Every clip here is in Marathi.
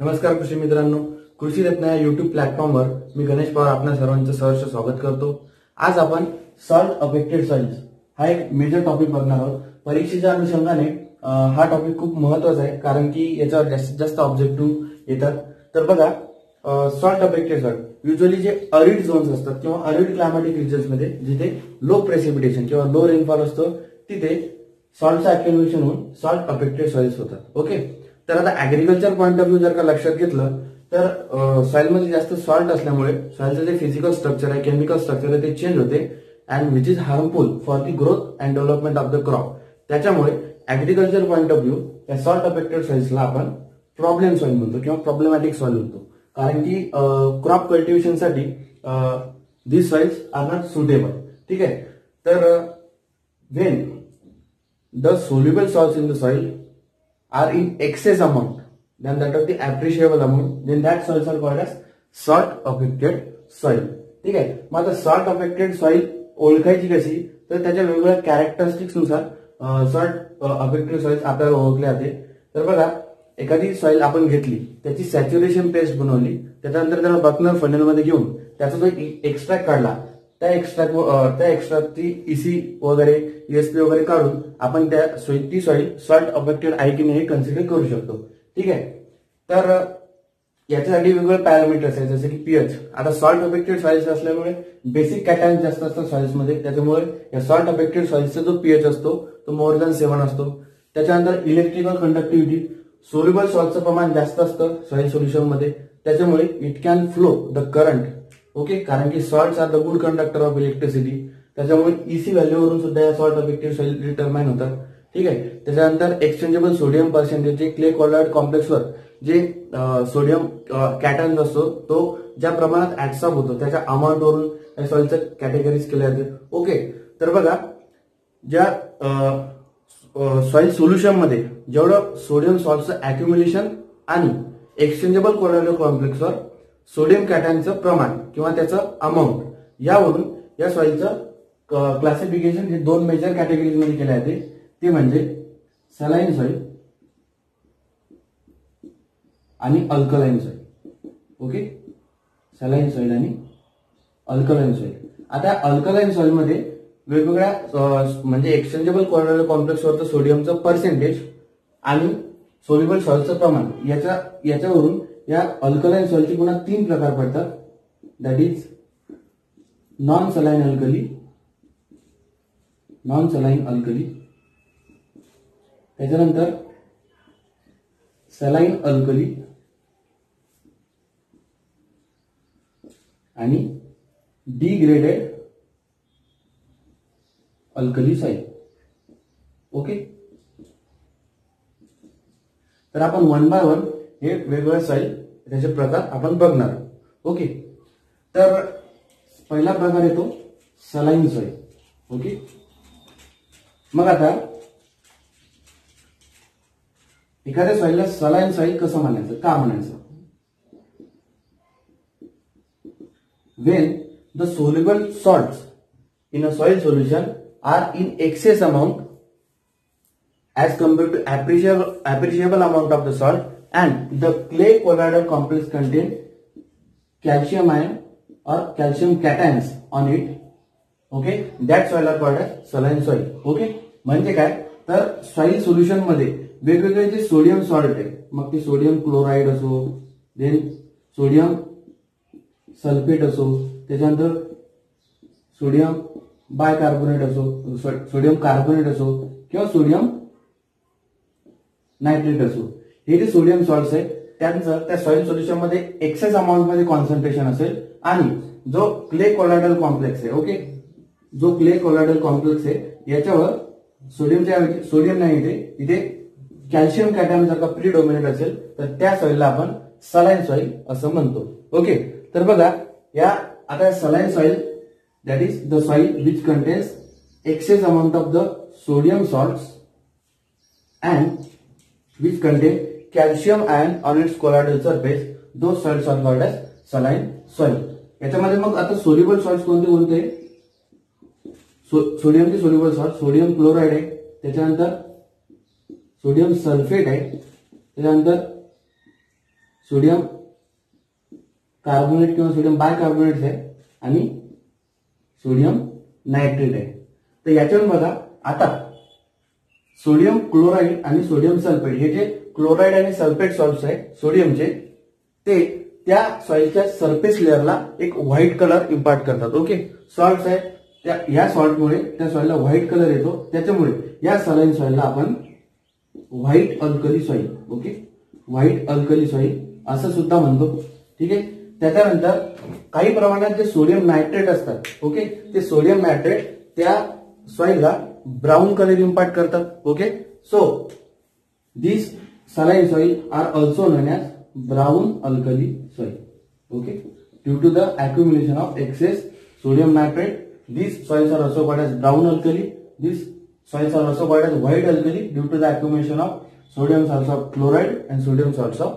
नमस्कार कृषी मित्रांनो, कृषी रत्न या युट्यूब प्लॅटफॉर्मवर मी गणेश पवार आपल्या सर्वांचं सहर्ष स्वागत करतो। आज आपण सॉल्ट अफेक्टेड सॉइल्स हा एक मेजर टॉपिक बघणार आहोत। परीक्षेच्या अनुषंगाने हा टॉपिक खूप महत्त्वाचा आहे, कारण की याच्यावर जास्तीत जास्त ऑब्जेक्टिव्ह येतात। तर बघा, सॉल्ट अफेक्टेड सॉइल युजली जे अरिड झोन्स असतात किंवा अरिड क्लायमॅटिक रिजन्स मध्ये जिथे लो प्रेसिपिटेशन किंवा लो रेनफॉल असतो, तिथे सॉल्टचं अक्युमुलेशन होऊन सॉल्ट अफेक्टेड सॉइल्स होतात। ओके, तर आता ऍग्रिकल्चर पॉइंट ऑफ व्ह्यू जर का लक्षात घेतलं तर सॉइल मध्ये जास्त सॉल्ट असल्यामुळे सॉइलचं जे फिजिकल स्ट्रक्चर आहे, केमिकल स्ट्रक्चर आहे, ते चेंज होते and which is harmful for the growth and development of the crop. त्याच्यामुळे ऍग्रिकल्चर पॉइंट ऑफ व्ह्यू या सॉल्ट अफेक्टेड सॉइल्सला आपण प्रॉब्लेम सॉइल म्हणतो किंवा प्रॉब्लेमॅटिक सॉइल म्हणतो, कारण की क्रॉप कल्टिव्हेशनसाठी this soils are not suitable. ठीक आहे, तर when the soluble salts in the soil are in excess amount, then that of the appreciable amount, then that soils are called as salt affected soil. ठीक आहे, मग आता सॉल्ट अफेक्टेड सॉइल ओळखायची कशी, तर त्याच्या वेगवेगळ्या कॅरेक्टरिस्टिक्स नुसार सॉल्ट अफेक्टेड सॉइल्स आपल्याला ओळखले जाते। तर बघा, एखादी सॉइल आपण घेतली, त्याची सॅच्युरेशन पेस्ट बनवली, त्याच्यानंतर त्याला बर्नर फनेलमध्ये घेऊन त्याचा जो एक्स्ट्रॅक्ट काढला, त्या एक्स्ट्रॅक्टची ईसी वगैरे ईएसपी वगैरे काढून आपण ती सॉइल सॉल्ट अफेक्टेड आहे की नाही कन्सिडर करू शकतो। ठीक आहे, तर याच्यासाठी वेगवेगळे पॅरामीटर्स आहेत, जसे की पीएच। आता सॉल्ट अफेक्टेड सॉइल्स असल्यामुळे बेसिक कॅटायन्स जास्त असतात सॉइल्स मध्ये, त्याच्यामुळे या सॉल्ट अफेक्टेड सॉइल्सचा जो पीएच असतो तो मोर दॅन 7 असतो। त्याच्यानंतर इलेक्ट्रिकल कंडक्टिव्हिटी, सोल्युबल सॉल्टचं प्रमाण जास्त असतं सॉइल सोल्युशन मध्ये, त्याच्यामुळे it can flow the current. Okay, कारण की salts are the good conductor of electricity, त्याच्यामुळे ईसी व्हॅल्यूवरून सुद्धा या सॉल्ट अफेक्टेड सॉइल डिटरमाइन होतात। ठीक आहे, त्याच्यानंतर एक्सचेंजेबल सोडियम पर्सेंटेज, जे क्ले कोलॉइड कॉम्प्लेक्सवर जे सोडियम कॅटायन असतो तो ज्या प्रमाणात ऍडसॉर्ब होतो त्याच्या अमाऊंटवरून या सॉइलचं कॅटेगरीज केल्या जाते। ओके, तर बघा, ज्या सॉइल सोल्युशन मध्ये जेवढं सोडियम सॉल्टचं अॅक्युम्युलेशन आणि एक्सचेंजेबल कोलॉइड कॉम्प्लेक्सवर सोडियम कॅटायनचं प्रमाण किंवा त्याचं अमाऊंट, यावरून या सॉइलचं क्लासिफिकेशन हे 2 मेजर कॅटेगरीज मध्ये केले जाते। ते म्हणजे सलाईन सॉइल आणि alkaline soil. Okay, saline soil आणि अल्कलाईन सॉइल। आता अल्कलाईन सॉइल मध्ये वेगवेगळ्या म्हणजे एक्सचेंजेबल कोलॉइड कॉम्प्लेक्सवरचं सोडियमचं पर्सेंटेज आणि सोल्युबल सॉल्टचं प्रमाण याच्यावरून या अल्कलाईन सॉइलचे पुन्हा 3 प्रकार पडतात, that is non saline alkali, त्याच्यानंतर सलाईन अल्कली आणि डिग्रेडेड अल्कली सॉइल। ओके, तर आपण 1 बाय 1 हे वेगवेगळ्या सॉइल त्याचे प्रकार आपण बघणार। ओके, तर पहिला प्रकार येतो सलाईन सॉइल। ओके, मग आता एखाद्या सॉइलला सलाईन सॉइल कसं म्हणायचं, का म्हणायचं? When the soluble salts in a soil solution are in excess amount as compared to appreciable amount of the salt, and the clay colloidal complex contain calcium ion or calcium cations on it. Okay, that soil are called as saline soil. Okay, म्हणजे काय, तर सॉइल सोल्युशन मध्ये वेगवेगळे जे सोडियम सॉल्ट आहे, मग ते सोडियम क्लोराईड असो, देन सोडियम सल्फेट असो, त्याच्यानंतर सोडियम बायकार्बोनेट असो, सोडियम कार्बोनेट असो किंवा सोडियम नायट्रेट असो, हे जे सोडियम सॉल्ट्स आहेत त्यांचं त्या सॉइल सोल्युशन मध्ये एक्सेस अमाऊंट मध्ये कॉन्सन्ट्रेशन असेल, आणि जो क्ले कोलॉइडल कॉम्प्लेक्स आहे, ओके, जो क्ले कोलॉइडल कॉम्प्लेक्स आहे याच्यावर सोडियम नाही येते, इथे कॅल्शियम कॅटायन जर का प्रीडोमिनेट असेल तर त्या सॉइलला आपण सलाईन सॉइल असं म्हणतो। ओके, तर बघा, या आता saline soil that is the soil which contains excess amount of the sodium salts and which contain calcium ion on its colloidal surface, those soils are called as saline soil. याच्यामध्ये मग आता सोल्युबल सॉल्ट्स कोणते कोणते? सोडियमचे सोल्युबल सॉल्ट, सोडियम क्लोराइड आहे, त्याच्यानंतर सोडियम सल्फेट आहे, त्याच्यानंतर सोडियम कार्बोनेट किंवा सोडियम बायकार्बोनेट आहे आणि सोडियम नायट्रेट आहे. तर याच्यावरून बघा आता सोडियम क्लोराईड आणि सोडियम सल्फेट हे जे क्लोराईड आणि सल्फेट सॉल्ट्स आहे सोडियमचे ते त्या सॉइलच्या सरफेस लेअरला एक व्हाईट कलर इम्पार्ट करतात. ओके, सॉल्ट्स आहे या सॉल्टमुळे त्या सॉइलला व्हाईट कलर येतो. त्याच्यामुळे या सलाईन सॉइलला आपण white alkali soil, okay, white alkali soil असं सुद्धा म्हणतो. ठीक आहे. त्याच्यानंतर काही प्रमाणात जे सोडियम नायट्रेट असतात, ओके, ते सोडियम नायट्रेट त्या सॉइलला ब्राऊन कलर इम्पार्ट करतात. Okay, so this saline soil are also known as brown alkali soil. Okay, due to the accumulation of excess sodium nitrate, these soils are also called as brown alkali. These soils are also called as white alkali due to the accumulation of sodium salts of chloride and sodium salts of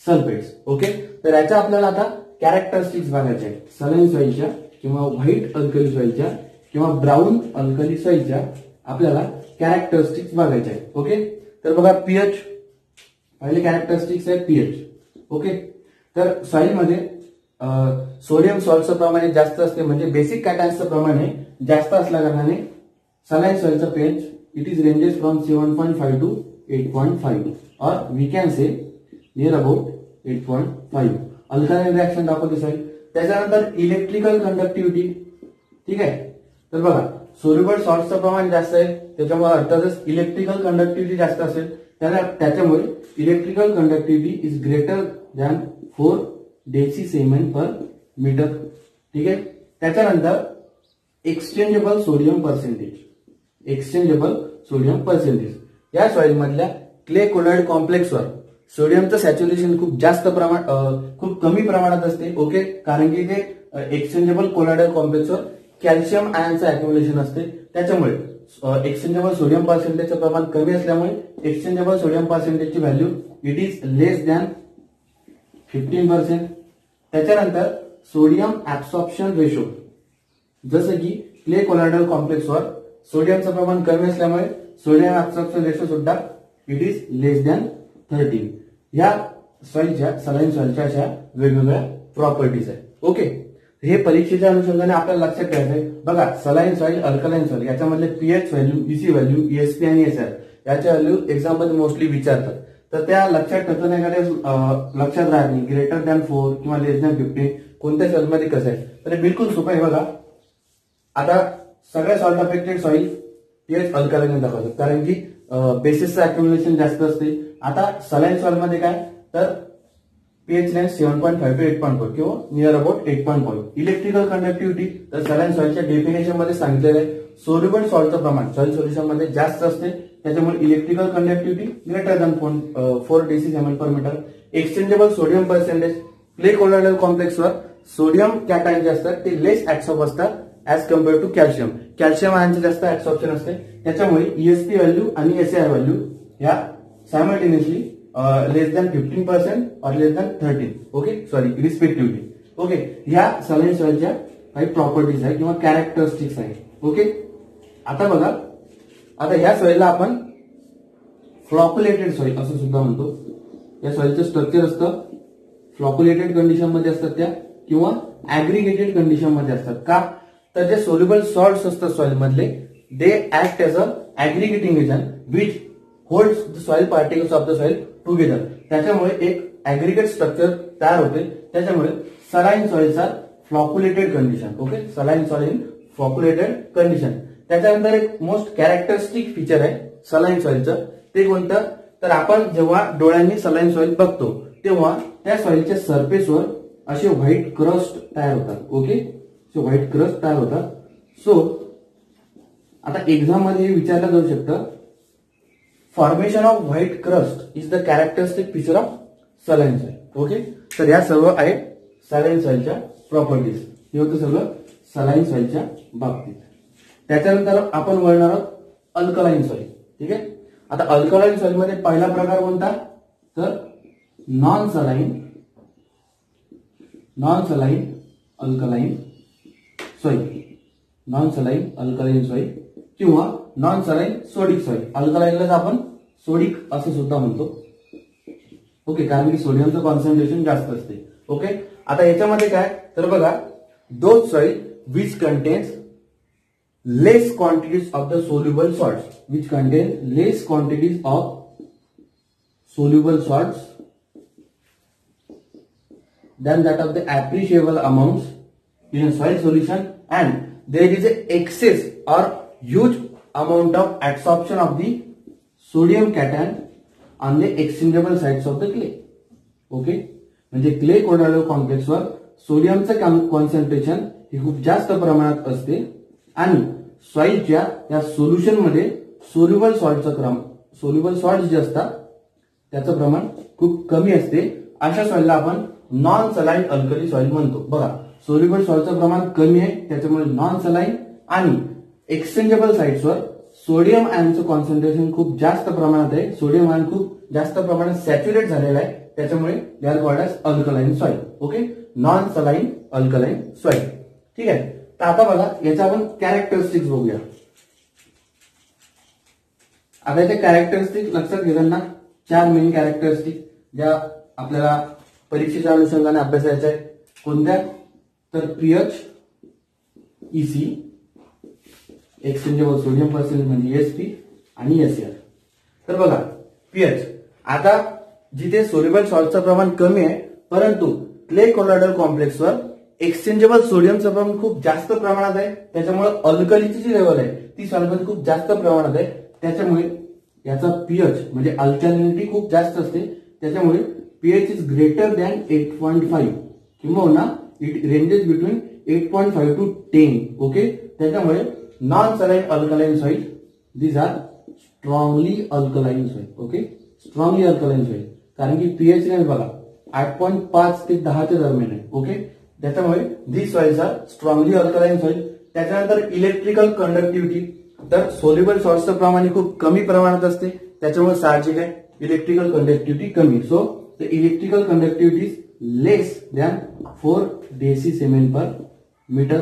sulfates. Okay, तर याच्या आपल्याला आता कॅरेक्टरिस्टिक्स बघायचे आहेत सलाईन सॉइलच्या किंवा व्हाईट अल्कली सॉइलच्या किंवा ब्राऊन अल्कली सॉइलच्या आपल्याला कॅरेक्टरिस्टिक्स बघायचे आहेत. ओके, तर बघा पीएच, पहिले कॅरेक्टरिस्टिक्स आहे पीएच. ओके, तर सॉइल मध्ये सोडियम सॉल्टचं प्रमाण जास्त असते, म्हणजे बेसिक कॅटायन्सचं प्रमाण जास्त असल्या कारणाने सलाईन सॉइलचं pH it is ranges from 7.5 to 8.5 और we can say near about 8.5. Alkaline reaction दाखवते सॉइल. त्याच्यानंतर इलेक्ट्रिकल कंडक्टिव्हिटी. ठीक आहे, तर बघा सोल्युबल सॉल्टचं प्रमाण जास्त आहे, त्याच्यामुळे अर्थातच इलेक्ट्रिकल कंडक्टिव्हिटी जास्त असेल. त्याच्यामुळे electrical conductivity is greater than 4 decisiemens per metre. ठीक आहे. त्याच्यानंतर exchangeable sodium percentage, exchangeable sodium percentage या सॉइल मधल्या क्ले कोलॉइड कॉम्प्लेक्सवर सोडियमचं सॅच्युरेशन खूप कमी प्रमाणात असते. ओके, कारण की ते एक्सचेंजेबल कोलॉइडल कॉम्प्लेक्सवर कॅल्शियम आयनचं अॅक्युम्युलेशन असते. त्याच्यामुळे एक्सचेंजेबल सोडियम पर्सेंटेजचं प्रमाण कमी असल्यामुळे एक्सचेंजेबल सोडियम पर्सेंटेजची value it is less than 15%. त्याच्यानंतर सोडियम ऍब्सॉर्प्शन रेशो, जसं की क्ले कोलॉइडल कॉम्प्लेक्सवर सोडियमचं प्रमाण कमी असल्यामुळे सोडियम ऍब्सॉर्प्शन रेशो सुद्धा इट इज लेस दॅन 13. या सॉइलच्या सलाईन सॉइलच्या अशा वेगवेगळ्या प्रॉपर्टीज आहेत. ओके, हे परीक्षेच्या अनुषंगाने आपल्याला लक्षात ठेवायचं आहे. बघा सलाईन सॉइल, अल्कलाइन सॉइल याच्यामधले pH value, EC value, ESP आणि एसआर याच्या व्हॅल्यू एक्झाम मध्ये मोस्टली विचारतात. तर त्या लक्षात ठेवताना लक्षात राहत नाही ग्रेटर दॅन 4 किंवा लेस दॅन 15 कोणत्या सॉइल मध्ये कसं आहे. तर बिलकुल सोपं आहे. बघा आता सगळ्या salt affected soil pH alkaline दाखवतात, कारण की बेसिसचं अॅक्युम्युलेशन जास्त असते. आता सलाईन सॉइल मध्ये काय तर पीएच रेंज 7.5 to 8.4 किंवा नियर अबाउट 8.5. इलेक्ट्रिकल कंडक्टिव्हिटी तर सलाईन सॉइलच्या डेफिनेशन मध्ये सांगितलेलं आहे सोल्युबल सॉल्टचं प्रमाण सॉइल सोल्युशन मध्ये जास्त असते, त्याच्यामुळे electrical conductivity greater than 4 decisiemens per metre. Exchangeable sodium percentage clay colloidal कॉम्प्लेक्सवर सोडियम कॅटायन जे असतात ते लेस ऍब्सॉर्ब असतात as compare to calcium. Calcium आयनचं जास्त ऍब्सॉर्प्शन असते, त्याच्यामुळे ईएसपी व्हॅल्यू आणि एसआर व्हॅल्यू ह्या सायमल्टेनियसली लेस दॅन 15% और less than 13. Okay, sorry, respectively. Okay, ह्या सलाईन सॉइलच्या काही प्रॉपर्टीज आहेत किंवा कॅरेक्टरिस्टिक्स आहेत. ओके, आता बघा आता ह्या सॉइलला आपण फ्लॉक्युलेटेड सॉइल असं सुद्धा म्हणतो. या सॉइलचं स्ट्रक्चर असतं फ्लॉक्युलेटेड कंडिशन मध्ये असतात त्या किंवा ऍग्रिगेटेड कंडिशन मध्ये असतात. का तर जे सोल्युबल सॉल्ट्स असतात सॉइल मधले they act as a aggregating agent which holds the soil particles of the soil together. त्याच्यामुळे एक ऍग्रिगेट स्ट्रक्चर तयार होते. त्याच्यामुळे saline soils are flocculated condition. Okay, saline soil in flocculated condition. त्याच्यानंतर एक मोस्ट कॅरेक्टरिस्टिक फीचर आहे सलाईन सॉइलचं, ते कोणतं तर आपण जेव्हा डोळ्यांनी सलाईन सॉइल बघतो तेव्हा त्या सॉइलच्या सरफेसवर असे व्हाईट क्रस्ट तयार होतात. ओके, सो व्हाईट क्रस्ट तयार होतात. सो आता एक्झाम मध्ये विचारलं जाऊ शकतं formation off white crust is the characteristic feature of saline soil. Okay, तर या सर्व आहेत सलाईन सॉइलच्या प्रॉपर्टीज. हे होतं सगळं सलाईन सॉइलच्या बाबतीत. त्याच्यानंतर आपण वळणार आहोत अल्कलाइन सॉइल. ठीक आहे, आता अल्कलाइन सॉइल मध्ये पहिला प्रकार कोणता तर non saline alkaline soil, non saline alkaline soil किंवा नॉन सलाईन सोडिक सॉइल. अल्कलाइनलाच आपण सोडिक असं सुद्धा म्हणतो. ओके, कारण की सोडियमचं कॉन्सन्ट्रेशन जास्त असते. ओके, आता याच्यामध्ये काय तर बघा, those soil which contains less quantities of the soluble salts, which contain less quantities of soluble salts than that of the appreciable amounts in a soil solution, and there is a excess or huge amount of adsorption of the sodium cation on the exchangeable sites of the clay. Okay, म्हणजे क्ले कोडालो कॉम्प्लेक्स वर सोडियमचं कॉन्सन्ट्रेशन हे खूप जास्त प्रमाणात असते आणि सॉइलच्या या सोल्युशन मध्ये सोल्युबल सॉल्ट जे असतात त्याचं प्रमाण खूप कमी असते. अशा सॉइलला आपण नॉन सलाईन अल्कली सॉइल म्हणतो. बघा, सोल्युबल सॉल्टचं प्रमाण कमी आहे त्याच्यामुळे नॉन सलाईन, आणि एक्सचेंजेबल साइट्सवर सोडियम आयनचं कॉन्सन्ट्रेशन खूप जास्त प्रमाणात आहे, सोडियम आयन खूप जास्त प्रमाणात सॅच्युरेट झालेला आहे, त्याच्यामुळे they are called as alkaline soil. Okay, non saline alkaline soil. ठीक आहे, तर आता बघा याचा आपण कॅरेक्टरिस्टिक्स बघूया. आता याचे कॅरेक्टरिस्टिक लक्षात घेताना 4 मेन कॅरेक्टरिस्टिक ज्या आपल्याला परीक्षेच्या अनुषंगाने अभ्यासायच्या आहेत. कोणत्या तर pH, EC, exchangeable sodium percentage म्हणजे एसपी आणि एसआर. तर बघा पीएच, आता जिथे सोल्युबल सॉल्टचं प्रमाण कमी आहे परंतु क्ले कोलॉइडल कॉम्प्लेक्सवर एक्सचेंजेबल सोडियमचं प्रमाण खूप जास्त प्रमाणात आहे, त्याच्यामुळे अल्कलीची जी लेवल आहे ती सॉल्टमध्ये खूप जास्त प्रमाणात आहे, त्याच्यामुळे याचा पीएच म्हणजे अल्कॅलिनिटी खूप जास्त असते, त्याच्यामुळे पीएच इज ग्रेटर दॅन 8.5 किंवा it ranges between 8.5 to 10. Okay, त्याच्यामुळे non saline alkaline soil these are strongly alkaline soil. Okay, strongly alkaline soil, कारण की पीएच रेंज बघा 8.5 ते 10 दरम्यान आहे. ओके, त्याच्यामुळे these soils are strongly alkaline soil. त्याच्यानंतर इलेक्ट्रिकल कंडक्टिव्हिटी, तर सोल्युबल सॉल्टचं प्रमाण खूप कमी प्रमाणात असते, त्याच्यामुळे साहजिक आहे इलेक्ट्रिकल कंडक्टिव्हिटी कमी. So the electrical conductivity is less than 4 decisiemens per metre.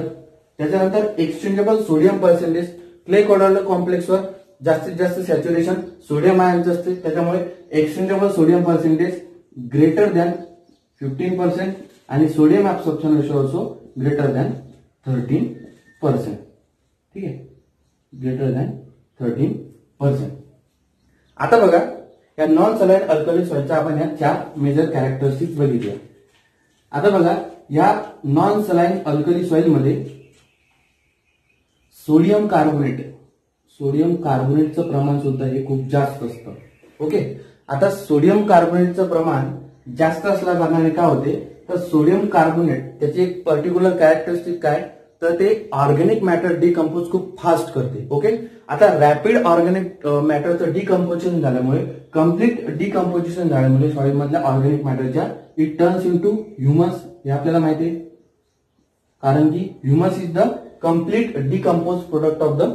त्याच्यानंतर exchangeable sodium percentage, clay colloidal कॉम्प्लेक्सवर जास्तीत जास्त सॅच्युरेशन सोडियम आयनचं असते, त्याच्यामुळे exchangeable sodium percentage greater than 15% आणि sodium absorption ratio also greater than 13%. ठीक आहे, ग्रेटर दॅन 13%. आता बघा या नॉन सलाईन अल्कली सॉइलच्या आपण या 4 मेजर कॅरेक्टरिस्टिक्स बघितल्या. आता बघा या नॉन सलाईन अल्कली सॉइल मध्ये सोडियम कार्बोनेटचं प्रमाण सुद्धा हे खूप जास्त असतं. ओके, आता सोडियम कार्बोनेटचं प्रमाण जास्त असल्या कारणाने काय होते तर सोडियम कार्बोनेट त्याची एक पर्टिक्युलर कॅरेक्टरिस्टिक काय तर ते ऑर्गॅनिक मॅटर डिकम्पोज खूप फास्ट करते. ओके, आता रॅपिड ऑर्गॅनिक मॅटरचं डिकम्पोजिशन झाल्यामुळे, कम्प्लीट डिकम्पोजिशन झाल्यामुळे सॉइल मधल्या ऑर्गॅनिक मॅटरच्या इट टर्न्स इनटू ह्युमस, हे आपल्याला माहिती आहे, कारण की humus is the complete decompose product of the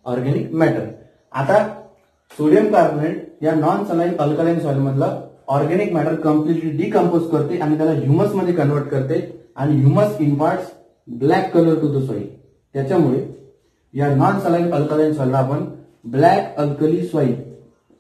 organic matter. आता सोडियम कार्बोनेट या नॉन सलाईन अल्कलाइन सॉइल मधला ऑर्गॅनिक मॅटर कम्प्लिटली डिकम्पोज करते आणि त्याला ह्युमस मध्ये कन्वर्ट करते आणि humus imparts black colour to the soil. त्याच्यामुळे या नॉन सलाईन अल्कलाइन सॉइलला आपण ब्लॅक अल्कली सॉइल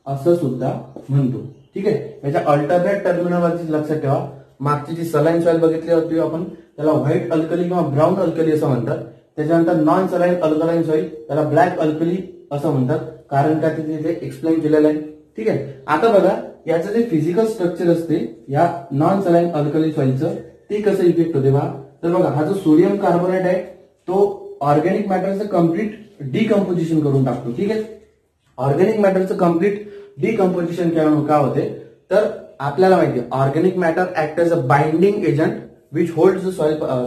असं सुद्धा म्हणतो. ठीक आहे, याच्या अल्टरनेट टर्मिनॉलॉजी लक्षात ठेवा. मागची जी सलाईन सॉइल बघितली होती आपण त्याला व्हाईट अल्कली किंवा ब्राऊन अल्कली असं म्हणतात, त्याच्यानंतर नॉन सलाईन अल्कलाइन सॉइल त्याला ब्लॅक अल्कली असं म्हणतात, कारण का तिथे एक्सप्लेन केलेलं आहे. ठीक आहे, आता बघा याचं जे फिजिकल स्ट्रक्चर असते या नॉन सलाईन अल्कली सॉइलचं ते कसं इफेक्ट होते बघा. तर बघा हा जो सोडियम कार्बोनेट आहे तो ऑर्गॅनिक मॅटरचं कम्प्लीट डिकम्पोजिशन करून टाकतो. ठीक आहे, ऑर्गॅनिक मॅटरचं कम्प्लीट डिकम्पोजिशन केल्यामुळे काय होते तर आपल्याला माहिती आहे organic matter act as a binding agent which holds the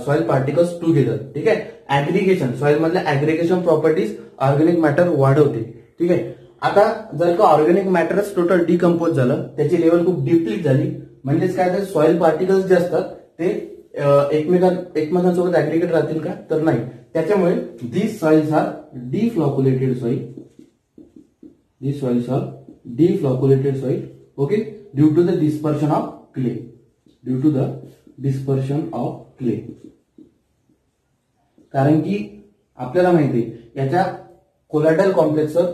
soil particles together. ठीक आहे, ऍग्रिगेशन, सॉइल मधल्या ऍग्रिगेशन प्रॉपर्टीज ऑर्गॅनिक मॅटर वाढवते. ठीक आहे, आता जर का ऑर्गॅनिक मॅटरच टोटल डिकम्पोज झालं, त्याची लेवल खूप डिप्लीट झाली, म्हणजेच काय तर सॉइल पार्टिकल्स जे असतात ते एकमेकांसोबत ऍग्रिगेट राहतील का तर नाही, त्याच्यामुळे these soils are deflocculated soil. These soils are deflocculated soil. Okay, due to the dispersion of clay. Due to the dispersion of clay. कारण की आपल्याला माहिती आहे याच्या कोलॉइडल कॉम्प्लेक्सवर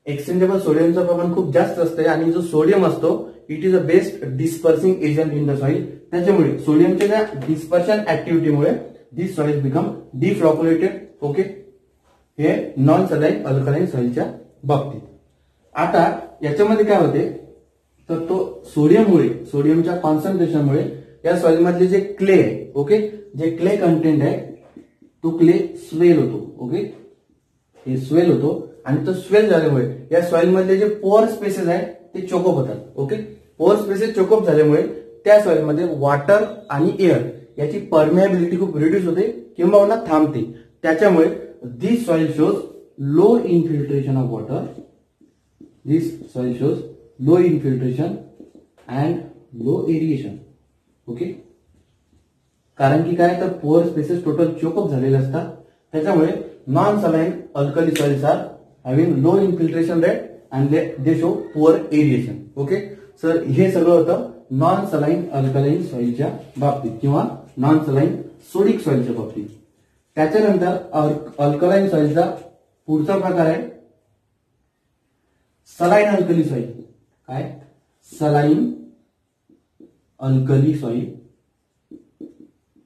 एक्सचेंजेबल सोडियमचं प्रमाण खूप जास्त असते आणि जो सोडियम असतो it is a best dispersing agent in the soil. त्याच्यामुळे सोडियमच्या त्या डिस्पर्शन ऍक्टिव्हिटीमुळे दिस सॉइल बिकम डिफ्लॉक्युलेटेड. ओके, हे नॉन सलाईन अल्कलाईन सॉइलच्या बाबतीत. आता याच्यामध्ये काय होते तर तो सोडियमच्या कॉन्सन्ट्रेशनमुळे या सॉइल मधले जे क्ले आहे, ओके, जे क्ले कंटेंट आहे तो क्ले स्वेल होतो. ओके, हे स्वेल होतो आणि तो स्वेल झाल्यामुळे या सॉइल मधले जे पोअर स्पेसेस आहेत ते चोकअप होतात. ओके, पोअर स्पेसेस चोकअप झाल्यामुळे त्या सॉइल मध्ये वॉटर आणि एअर याची परमेबिलिटी खूप रिड्यूस होते किंवा थांबते. त्याच्यामुळे this soil shows low infiltration of water. This soil shows low infiltration and low aeration. Okay, कारण की काय तर पोअर स्पेसेस टोटल चोकअप झालेले असतात. त्याच्यामुळे non saline alkali soils are having low infiltration rate and they show poor aeration. Okay sir, हे सगळं होतं नॉन सलाईन अल्कलाईन सॉइलच्या बाबतीत किंवा नॉन सलाईन सोडिक सॉइलच्या बाबतीत. त्याच्यानंतर अल्कलाईन सॉइलचा पुढचा प्रकार आहे सलाईन अल्कली सॉइल. काय? सलाईन अल्कली सॉइल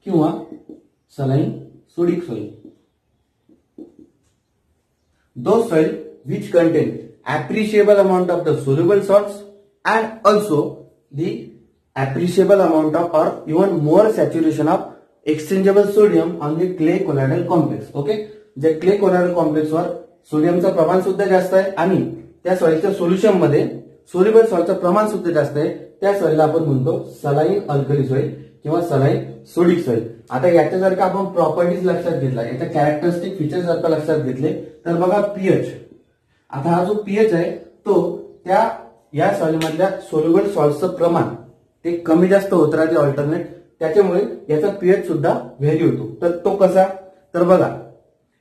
किंवा saline sodic soil. Those soil which contain appreciable amount of the soluble salts and also the appreciable amount of or even more saturation of exchangeable sodium on the clay colloidal complex. Okay, जे क्ले कोलॉइडल कॉम्प्लेक्स वर सोडियमचं प्रमाण सुद्धा जास्त आहे आणि त्या सॉइलच्या सोल्युशन मध्ये सोल्युबल सॉल्टचं प्रमाण सुद्धा जास्त आहे, त्या सॉइलला आपण म्हणतो सलाईन अल्कली सॉइल किंवा सलाईन सोडिक सॉइल. आता याच्या जर का आपण प्रॉपर्टीज लक्षात घेतला, याच्या कॅरेक्टरिस्टिक फीचर्स जर का लक्षात घेतले तर बघा पीएच. आता हा जो पीएच आहे तो त्या या सॉइल मधल्या सोल्युबल सॉल्टचं प्रमाण ते कमी जास्त होत राहते ऑल्टरनेट. त्याच्यामुळे याचा पीएच सुद्धा व्हॅरी होतो. तर तो कसा? तर बघा,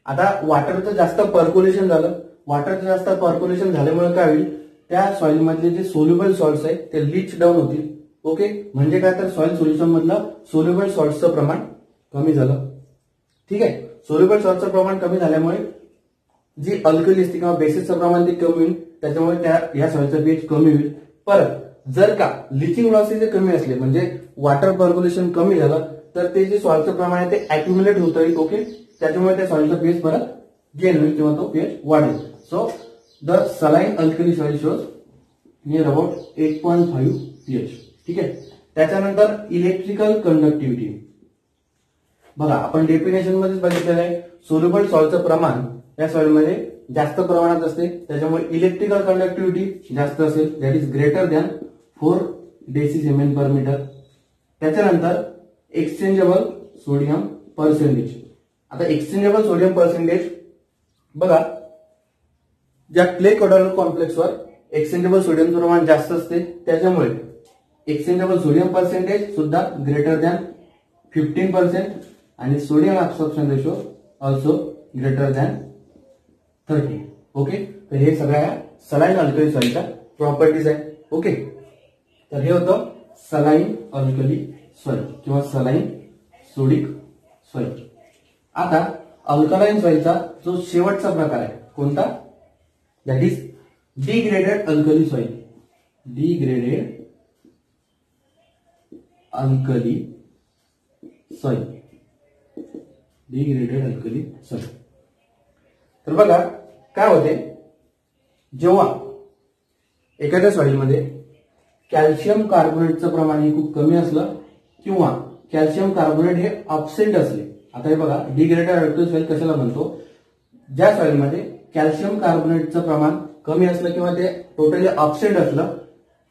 आता वॉटरचं जास्त पर्क्युलेशन झालं. वॉटरचं जास्त पर्क्युलेशन झाल्यामुळे काय होईल, त्या सॉइल मधले जे सोल्युबल सॉल्ट्स आहेत ते लीच डाऊन होतील. ओके, म्हणजे काय तर सॉइल सोल्युशन मधलं सोल्युबल सॉल्टचं प्रमाण कमी झालं. ठीक आहे, सोल्युबल सॉल्टचं प्रमाण कमी झाल्यामुळे जी अल्कली असते किंवा बेसिसचं प्रमाण ते कमी होईल. त्याच्यामुळे त्या या सॉइलचं पीएच कमी होईल. परत जर का लिचिंग लॉसेस कमी असले म्हणजे वॉटर पर्क्युलेशन कमी झालं तर ते जे सॉइलचं प्रमाण आहे ते अॅक्युम्युलेट होत राहील. ओके, त्याच्यामुळे त्या सॉइलचा पीएच परत गेन होईल किंवा तो पीएच वाढेल. So the saline alkali soil shows near about 8.5 pH. ठीक आहे, त्याच्यानंतर इलेक्ट्रिकल कंडक्टिव्हिटी. बघा, आपण डेफिनेशन मध्येच बघितलेलं आहे सोल्युबल सॉल्टचं प्रमाण या सॉइलमध्ये जास्त प्रमाणात असते, त्याच्यामुळे इलेक्ट्रिकल कंडक्टिव्हिटी जास्त असेल, that is greater than 4 decisiemens per metre. त्याच्यानंतर एक्सचेंजेबल सोडियम पर्सेंटेज. आता एक्सचेंजेबल सोडियम पर्सेंटेज बघा, ज्या क्ले कोलॉइडल कॉम्प्लेक्सवर एक्सचेंजेबल सोडियमचं प्रमाण जास्त असते त्याच्यामुळे एक्सचेंजेबल सोडियम पर्सेंटेज सुद्धा ग्रेटर दॅन 15% आणि sodium absorption ratio also greater than 30. Okay, तर हे सगळ्या सलाईन अल्कली सॉइलच्या प्रॉपर्टीज आहे. ओके, तर हे होतं सलाईन अल्कली सॉइल किंवा सलाईन सोडिक सॉइल. आता अल्कलाईन सॉइलचा जो शेवटचा प्रकार आहे कोणता, that is degraded alkali soil. Degraded alkali soil. Degraded alkali soil. तर बघा काय होते, जेव्हा एखाद्या सॉइलमध्ये कॅल्शियम कार्बोनेटचं प्रमाण हे खूप कमी असलं किंवा कॅल्शियम कार्बोनेट हे ऑब्सेंट असले. आता हे बघा, डिग्रेडेड अल्कली सॉइल कशाला म्हणतो, ज्या सॉइलमध्ये कॅल्शियम कार्बोनेटचं प्रमाण कमी असलं किंवा ते टोटली ऑब्सेंट असलं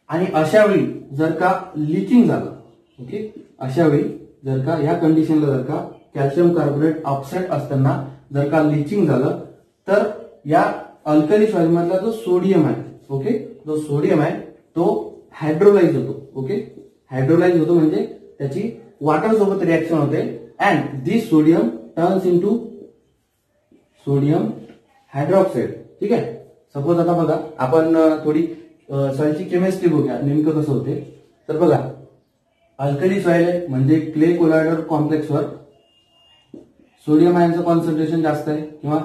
आणि अशा वेळी जर का लिचिंग झालं. ओके, अशा वेळी जर का या कंडिशनला जर का कॅल्शियम कार्बोनेट ऑब्सेंट असताना जर का लिचिंग झालं तर या अल्कली सॉइल मधला जो सोडियम आहे, ओके, जो सोडियम आहे तो हायड्रोलाइज होतो. ओके, हायड्रोलाइज होतो म्हणजे त्याची वॉटर सोबत रिएक्शन होते and this sodium turns into sodium hydroxide. ठीक आहे, सपोज आता बघा आपण थोडी सॉइलची केमिस्ट्री बघूया नेमकं कसं होते. तर बघा, अल्कली सॉइल आहे म्हणजे क्ले कोलॉइडल कॉम्प्लेक्सवर सोडियम आयनचं कॉन्सन्ट्रेशन जास्त आहे किंवा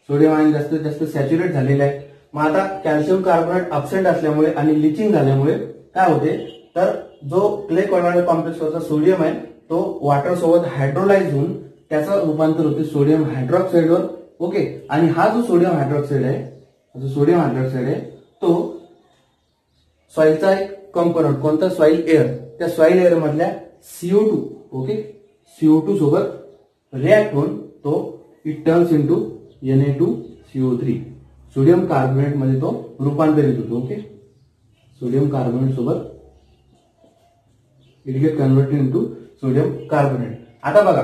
सोडियम आयन जास्त सॅच्युरेट झालेलं आहे. मग आता कॅल्शियम कार्बोनेट अब्सेंट असल्यामुळे आणि लिचिंग झाल्यामुळे काय होते, तर जो क्ले कॉलॉइड कॉम्प्लेक्स वरचा सोडियम आहे तो वॉटर सोबत हायड्रोलाइज होऊन त्याचं रूपांतर होते सोडियम हायड्रॉक्साईडवर. ओके, आणि हा जो सोडियम हायड्रॉक्साईड आहे तो सॉइलचा एक कंपोनंट, कोणता, सॉइल एअर, त्या सॉइल एअर मधल्या CO2, ओके, CO2 सोबत रिॲक्ट होऊन तो it turns into Na2CO3, sodium carbonate मध्ये तो रूपांतरित होतो. ओके, सोडियम कार्बोनेट सोबत it get converted into sodium carbonate. आता बघा,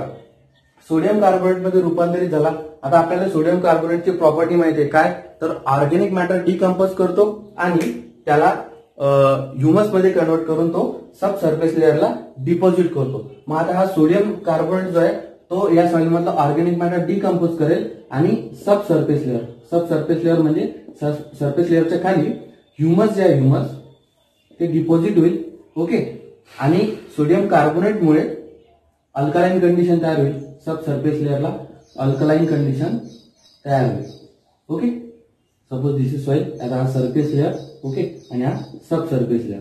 सोडियम कार्बोनेट मध्ये रूपांतरित झाला. आता आपल्याला सोडियम कार्बोनेटची प्रॉपर्टी माहिती आहे काय, तर ऑर्गॅनिक मॅटर डिकम्पोज करतो आणि त्याला ह्युमस मध्ये कन्वर्ट करून तो सब सरफेस लेअरला डिपॉझिट करतो. मग आता हा सोडियम कार्बोनेट जो आहे तो या सॉइल मधला ऑर्गॅनिक मॅटर डिकम्पोज करेल आणि सब सरफेस लेअर म्हणजे सरफेस लेअरच्या खाली ह्युमस जे आहे, ह्युमस ते डिपॉझिट होईल. ओके, आणि सोडियम कार्बोनेटमुळे अल्कलाइन कंडिशन तयार होईल, सब सरफेस लेअरला अल्कलाइन कंडिशन तयार होईल. Okay, suppose this is soil, आता हा सरफेस लेअर, ओके, आणि हा सब सरफेस लेअर.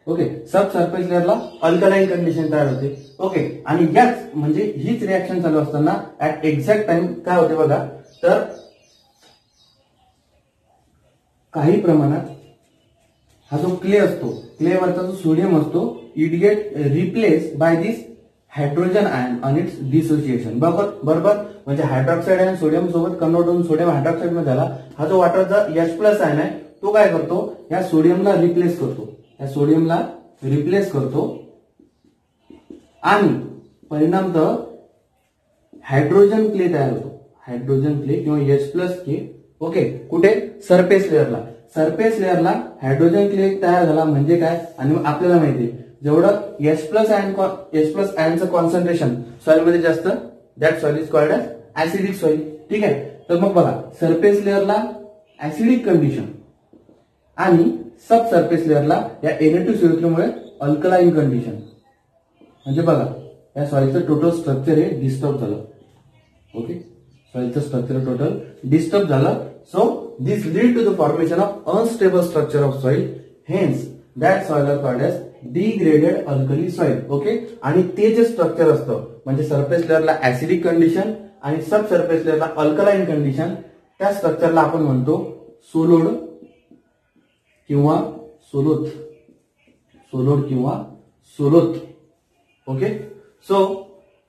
ओके, सब सरफेस लेअरला अल्कलाइन कंडिशन तयार होते. ओके, आणि याच म्हणजे हीच रिॲक्शन चालू असताना ऍट एक्झॅक्ट टाइम काय होते बघा, तर काही प्रमाणात हा जो क्ले असतो, क्लेवरचा जो सोडियम असतो, it get replace by this hydrogen ion on it's dissociation. बरोबर, म्हणजे हायड्रॉक्साईड आयन सोडियम सोबत कन्वर्ट होऊन सोडियम हायड्रॉक्साईड मध्ये झाला. हा जो वॉटरचा H+ आयन आहे तो काय करतो, या सोडियमला रिप्लेस करतो, आणि परिणामतः हायड्रोजन क्ले तयार होतो, हायड्रोजन क्ले किंवा H+ के. ओके, कुठे, सरफेस लेअरला हायड्रोजन क्ले तयार झाला म्हणजे काय, आणि आपल्याला माहिती आहे जेवढं H+ आयनचं कॉन्सन्ट्रेशन सॉइल मध्ये जास्त, that soil is called as acidic soil. ठीक आहे, तर मग बघा, सरफेस लेअरला ऍसिडिक कंडिशन आणि सब सरफेस लेअरला या Na2CO3 मुळे अल्कलाइन कंडिशन. म्हणजे बघा, या सॉइलचं टोटल स्ट्रक्चर हे डिस्टर्ब झालं. ओके, सॉइलचं स्ट्रक्चर टोटल डिस्टर्ब झालं. So this lead to the formation of unstable structure of soil, hence that soil are called as degraded alkali soil. Okay, आणि ते जे स्ट्रक्चर असतं म्हणजे सरफेस लेअरला ऍसिडिक कंडिशन आणि सब सरफेस लेअरला अल्कलाइन कंडिशन, त्या स्ट्रक्चरला आपण म्हणतो सोलोड किंवा soloth. Okay, so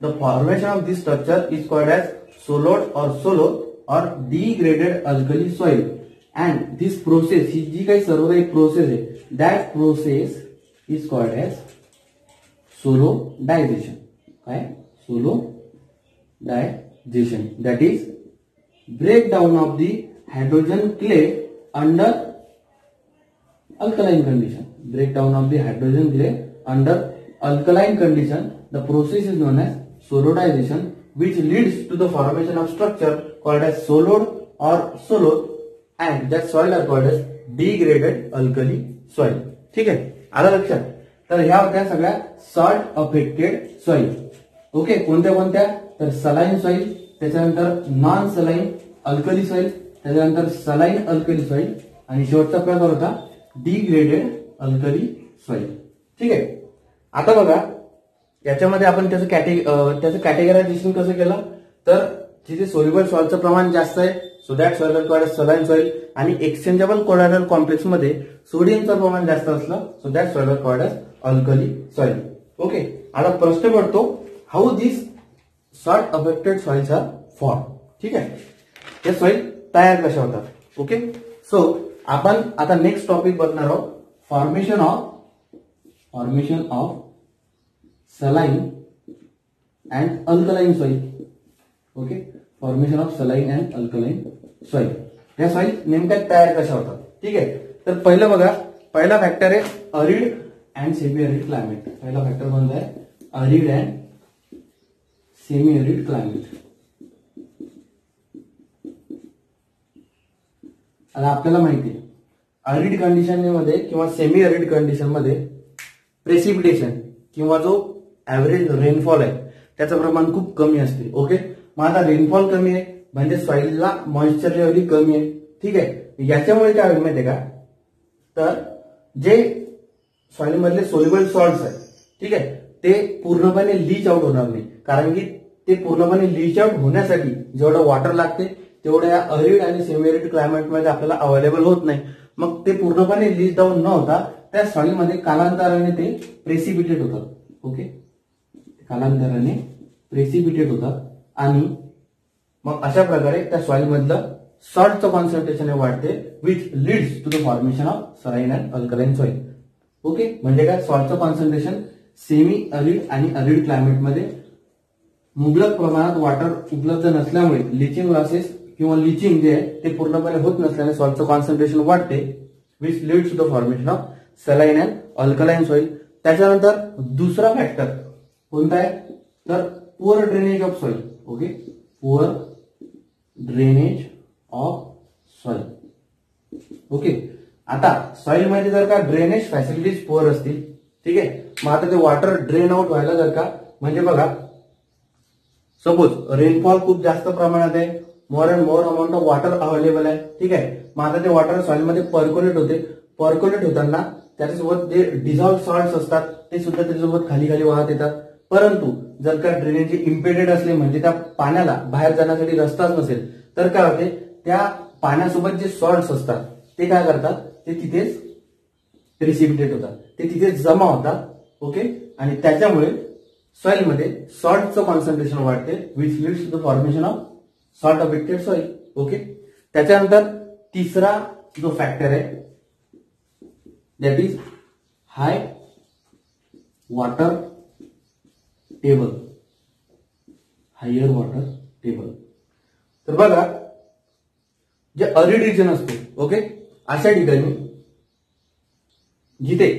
the formation of this structure is called as solod और सोलोथ और degraded alkali soil. And this process, ही जी काही सर्व काही प्रोसेस आहे, that process is called as solodization. काय, solodization, that is breakdown of the hydrogen clay under alkaline condition. Breakdown of the hydrogen clay under alkaline condition. The process is known as solidization, which leads to the formation of structure called as solid or soloth, and that soil are called as degraded alkali soil. ठीक आहे, आलं लक्षात. तर ह्या होत्या सगळ्या सॉल्ट अफेक्टेड सॉइल. ओके, कोणत्या, तर सलाईन सॉइल, त्याच्यानंतर नॉन सलाईन अल्कली सॉइल, त्याच्यानंतर सलाईन अल्कली सॉइल, आणि शेवटचा प्रकार होता डिग्रेडेड अल्कली सॉइल. ठीक आहे, आता बघा याच्यामध्ये आपण त्याचं कॅटेगरायझेशन कसं केलं, तर जिथे सोल्युबल सॉल्टचं प्रमाण जास्त आहे so that soil called saline soil, आणि एक्सचेंजेबल कोलॉइडल कॉम्प्लेक्स मध्ये सोडियमचं प्रमाण जास्त असलं so that soil called alkali soil. Okay, आता प्रश्न पडतो, how this salt affected soils are form. ठीक आहे, हे सॉइल तयार कशा होतात. ओके, सो आपण आता नेक्स्ट टॉपिक बघणार आहोत, formation of saline and alkaline soil. Okay, formation of saline and alkaline soil, या सॉइल नेमक्या तयार कशा होतात. ठीक आहे, तर पहिलं बघा, पहिला फॅक्टर आहे arid and semi arid climate. पहिला फॅक्टर कोणता आहे, arid and semi arid climate. आता आपल्याला माहिती आहे अरिड कंडिशन मध्ये किंवा सेमी अरिड कंडिशन मध्ये प्रेसिपिटेशन किंवा जो ऍव्हरेज रेनफॉल आहे त्याचं प्रमाण खूप कमी असते. ओके, मग आता रेनफॉल कमी आहे म्हणजे सॉइलला मॉइश्चर लेवल कमी आहे. ठीक आहे, याच्यामुळे काय होईल माहितीये का, तर जे सॉइल मधले सोल्युबल सॉल्ट्स आहेत, ठीक आहे, ते पूर्णपणे लीच आउट होणार नाही, कारण की ते पूर्णपणे लीच आउट होण्यासाठी जेवढं वॉटर लागते तेवढं या अरिड आणि सेमी अरिड क्लायमेटमध्ये आपल्याला अवेलेबल होत नाही. मग ते पूर्णपणे लीच डाऊन न होता त्या सॉइलमध्ये कालांतराने ते प्रेसिपिटेट होतात. ओके, कालांतराने प्रेसिपिटेट होतात आणि मग अशा प्रकारे त्या सॉइल मधलं सॉल्टचं कॉन्सन्ट्रेशन वाढते, which leads to the formation of saline and alkaline soil. Okay, म्हणजे काय, सॉल्टचं कॉन्सन्ट्रेशन सेमी अरिड आणि अरिड क्लायमेटमध्ये मुबलक प्रमाणात वॉटर उपलब्ध नसल्यामुळे लिचिंग लॉसेस किंवा लिचिंग जे आहे ते पूर्णपणे होत नसल्याने सॉल्टचं कॉन्सन्ट्रेशन वाढते, which leads to the formation of saline and alkaline soil. त्याच्यानंतर दुसरा फॅक्टर कोणता आहे, तर poor drainage of soil. Okay, poor drainage of soil. Okay, आता सॉइल मध्ये जर का ड्रेनेज फॅसिलिटीज पुअर असतील, ठीक आहे, मग आता ते वॉटर ड्रेन आउट व्हायला जर का, म्हणजे बघा सपोज रेनफॉल खूप जास्त प्रमाणात आहे, more and more amount of water available आहे, ठीक आहे, मग आता ते वॉटर सॉइल मध्ये पर्क्युलेट होते. पर्क्युलेट होताना त्याच्यासोबत जे डिझॉल्व सॉल्ट्स असतात ते सुद्धा त्याच्यासोबत खाली खाली वाहत येतात. परंतु जर का ड्रेनेज इम्पेडेड असले, म्हणजे त्या पाण्याला बाहेर जाण्यासाठी रस्ताच नसेल, तर काय होते, त्या पाण्यासोबत जे सॉल्ट्स असतात ते काय करतात, ते तिथेच प्रेसिपिटेट होतात, ते तिथेच जमा होतात. ओके, आणि त्याच्यामुळे सॉइल मध्ये सॉल्टचं कॉन्सन्ट्रेशन वाढते, which leads to the formation of salt affected soil. Okay, त्याच्यानंतर तिसरा जो फॅक्टर आहे that is high water table, higher water table. तर बघा, जे अरिड रिजन असते, ओके, अशा ठिकाणी जिथे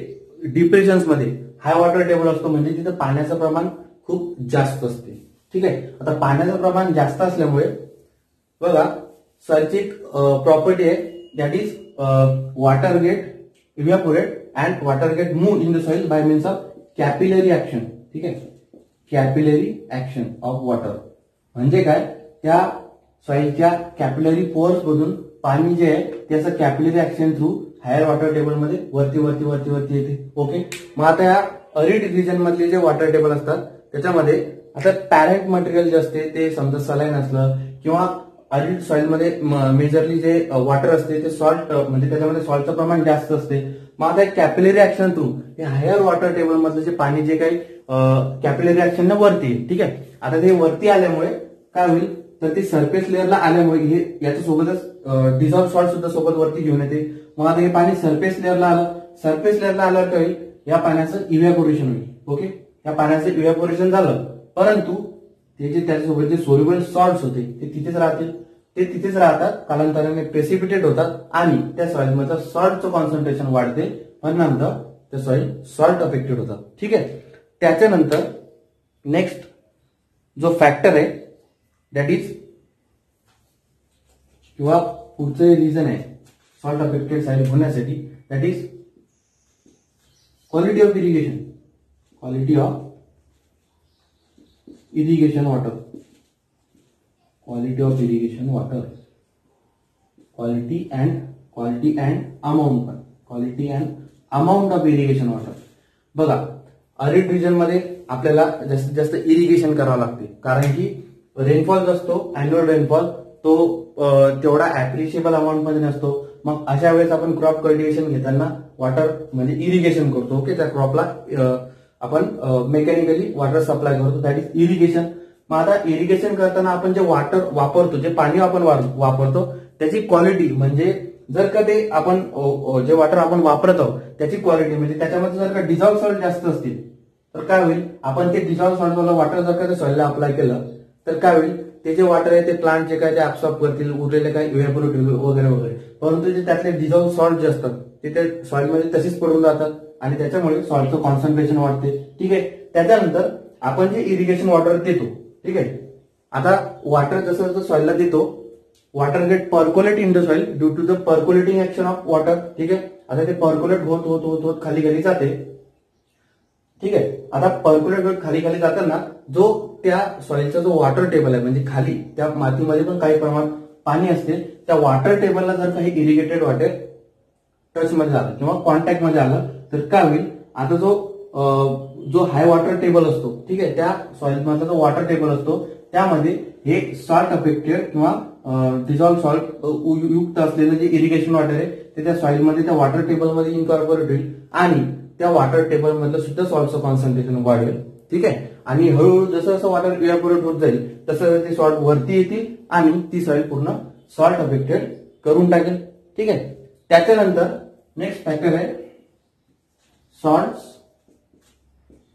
डिप्रेशन्स मध्ये हाय वॉटर टेबल असतो, म्हणजे तिथे पाण्याचं प्रमाण खूप जास्त असते. ठीक आहे, आता पाण्याचं प्रमाण जास्त असल्यामुळे बघा सॉइलची एक प्रॉपर्टी आहे that is water get evaporate and water get move in the soil by means of capillary action. ठीक आहे, कॅपिलरी ऍक्शन ऑफ वॉटर म्हणजे काय, त्या सॉइलच्या कॅपिलरी पोअर्स मधून पाणी जे आहे त्याचं capillary action through higher water table मध्ये वरती वरती वरती वरती येते. ओके, मग आता या अरिड रिजन मधले जे वॉटर टेबल असतात त्याच्यामध्ये आता पॅरेंट मटेरियल जे असते ते समजा सलाइन असलं किंवा अरिड सॉइल मध्ये मेजरली जे वॉटर असते ते सॉल्ट, म्हणजे त्याच्यामध्ये सॉल्टचं प्रमाण जास्त असते. मग आता कॅपिलरी ऍक्शन थ्रू हे हायर वॉटर टेबल मधलं जे पाणी जे काही कॅपिलरी ऍक्शन वरती आहे, ठीक आहे, आता ते वरती आल्यामुळे काय होईल, तर ते सरफेस लेअरला आल्यामुळे हे याच्यासोबतच डिझॉल्व सॉल्ट सुद्धा सोबत वरती घेऊन येते. मग आता हे पाणी सरफेस लेअरला आलं, सरफेस लेअरला आल्यावर काय होईल, या पाण्याचं इव्हॅपोरेशन होईल. ओके, या पाण्याचं इव्हॅपोरेशन झालं, परंतु ते जे त्याच्यासोबत जे सोल्युबल सॉल्ट्स होते ते तिथेच राहतील, ते तिथेच राहतात, कालांतराने प्रेसिपिटेट होतात आणि त्या सॉइल मध्ये सॉल्टचं कॉन्सन्ट्रेशन वाढते, परिणामतः त्या सॉइल सॉल्ट अफेक्टेड होतात. ठीक आहे, त्याच्यानंतर नेक्स्ट जो फॅक्टर आहे दॅट इज किंवा पुढचं रिझन आहे सॉल्ट अफेक्टेड सॉइल होण्यासाठी that is quality of irrigation, quality of irrigation water, quality of irrigation water, quality and amount, quality and amount of irrigation water. बघा अरिड रिजन मध्ये आपल्याला जास्तीत जास्त इरिगेशन करावं लागते, कारण की रेनफॉल जो असतो अॅन्युअल रेनफॉल तो तेवढा ऍप्रिशिएबल अमाऊंट मध्ये नसतो. मग अशा वेळेस आपण क्रॉप कल्टिव्हेशन घेताना वॉटर म्हणजे इरिगेशन करतो. ओके, त्या क्रॉपला आपण मेकॅनिकली वॉटर सप्लाय करतो, दॅट इज इरिगेशन. मग आता इरिगेशन करताना आपण जे वॉटर वापरतो, जे पाणी आपण वापरतो त्याची क्वालिटी, म्हणजे जर का ते आपण जे वॉटर आपण वापरत आहोत त्याची क्वालिटी, म्हणजे त्याच्यामध्ये जर का डिझॉल्व सॉल्ट जास्त असतील तर काय होईल, आपण ते डिझॉल्व सॉल्ट वाला वॉटर जर का सॉइलला अप्लाय केलं तर काय होईल, ते जे वॉटर आहे ते प्लांट जे काय ते ऍब्सॉर्ब करतील, उरलेले काय इव्हॅपोरेट वगैरे वगैरे, परंतु जे त्यातले डिझॉल्व सॉल्ट जे असतात ते त्या सॉइलमध्ये तशीच पडून जातात आणि त्याच्यामुळे सॉल्टचं कॉन्सन्ट्रेशन वाढते. ठीक आहे, त्याच्यानंतर आपण जे इरिगेशन वॉटर देतो, ठीक आहे, आता वॉटर जसं जसं सॉइलला देतो water get percolate in the soil due to the percolating action of water. ठीक आहे, आता ते पर्क्युलेट होत होत होत होत खाली खाली जाते. ठीक आहे, आता पर्क्युलेट होत खाली खाली जाताना जो त्या सॉइलचा जो वॉटर टेबल आहे, म्हणजे खाली त्या मातीमध्ये पण काही प्रमाणात पाणी असते, त्या वॉटर टेबलला जर काही इरिगेटेड वॉटर टच मध्ये आलं किंवा कॉन्टॅक्ट मध्ये आलं तर काय होईल, आता जो हाय वॉटर टेबल असतो, ठीक आहे, त्या सॉइल मधला जो वॉटर टेबल असतो त्यामध्ये हे सॉल्ट अफेक्टेड किंवा डिझॉल्व सॉल्ट युक्त असलेलं जे इरिगेशन वॉटर आहे ते त्या सॉइल मध्ये त्या वॉटर टेबल मध्ये इन्कॉर्पोरेट होईल आणि त्या वॉटर टेबल मधलं सुद्धा सॉल्टचं कॉन्सन्ट्रेशन वाढेल. ठीक आहे, आणि हळूहळू जसं जसं वॉटर इव्हॅपोरेट होत जाईल तसं ते सॉल्ट वरती येतील आणि ती सॉइल पूर्ण सॉल्ट अफेक्टेड करून टाकेल. ठीक आहे, त्याच्यानंतर नेक्स्ट फॅक्टर आहे salt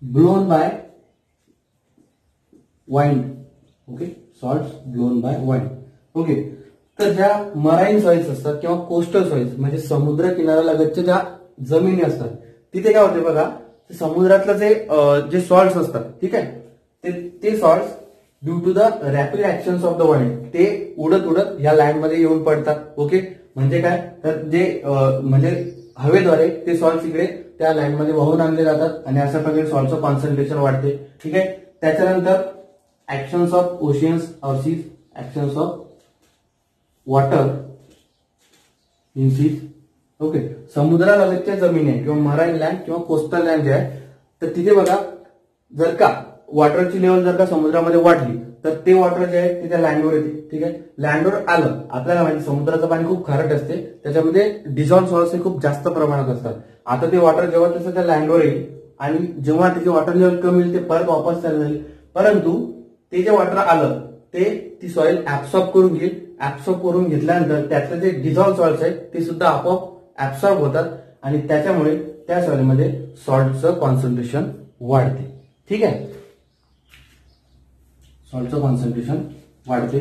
blown by wind. Okay, salt blown by wind. Okay, तर ज्या मराईन सॉइल्स असतात किंवा कोस्टल सॉइल्स म्हणजे समुद्र किनाऱ्यालगतच्या ज्या जमिनी असतात तिथे काय होते बघा, समुद्रातलं जे सॉल्ट्स असतात, ठीक आहे, ते salts due to the rapid actions of the wind ते उडत उडत या लँड मध्ये येऊन पडतात. ओके, म्हणजे काय, तर जे म्हणजे हवेद्वारे ते सॉल्ट्स इकडे त्या लँड मध्ये वाहून आणले जातात आणि अशा प्रकारे सॉल्टचं कॉन्सन्ट्रेशन वाढते. ठीक आहे, त्याच्यानंतर actions of oceans or seas, actions of water in seas. Okay, समुद्रालगतच्या जमिनी आहे किंवा मराईन लँड किंवा कोस्टल लँड जे आहे तर तिथे बघा, जर का वॉटरची लेवल जर का समुद्रामध्ये वाढली तर ते वॉटर जे आहे ते त्या लँडवर येते. ठीक आहे, लँडवर आलं, आपल्याला माहिती समुद्राचं पाणी खूप खारट असते, त्याच्यामध्ये डिझॉल्व सॉल्ट्स हे खूप जास्त प्रमाणात असतात. आता ते वॉटर जेव्हा तसं त्या लँडवर येईल आणि जेव्हा त्याची वॉटर लेवल कमी होईल ते परत वापस त्याला जाईल, परंतु ते जे वॉटर आलं ते ती सॉइल ऍब्सॉर्ब करून घेईल. ऍब्सॉर्ब करून घेतल्यानंतर त्यातले जे डिझॉल्व सॉल्ट्स आहेत ते सुद्धा आपोआप ऍब्सॉर्ब होतात आणि त्याच्यामुळे त्या सॉइलमध्ये सॉल्टचं कॉन्सन्ट्रेशन वाढते. ठीक आहे, सॉल्टचं कॉन्सन्ट्रेशन वाढते.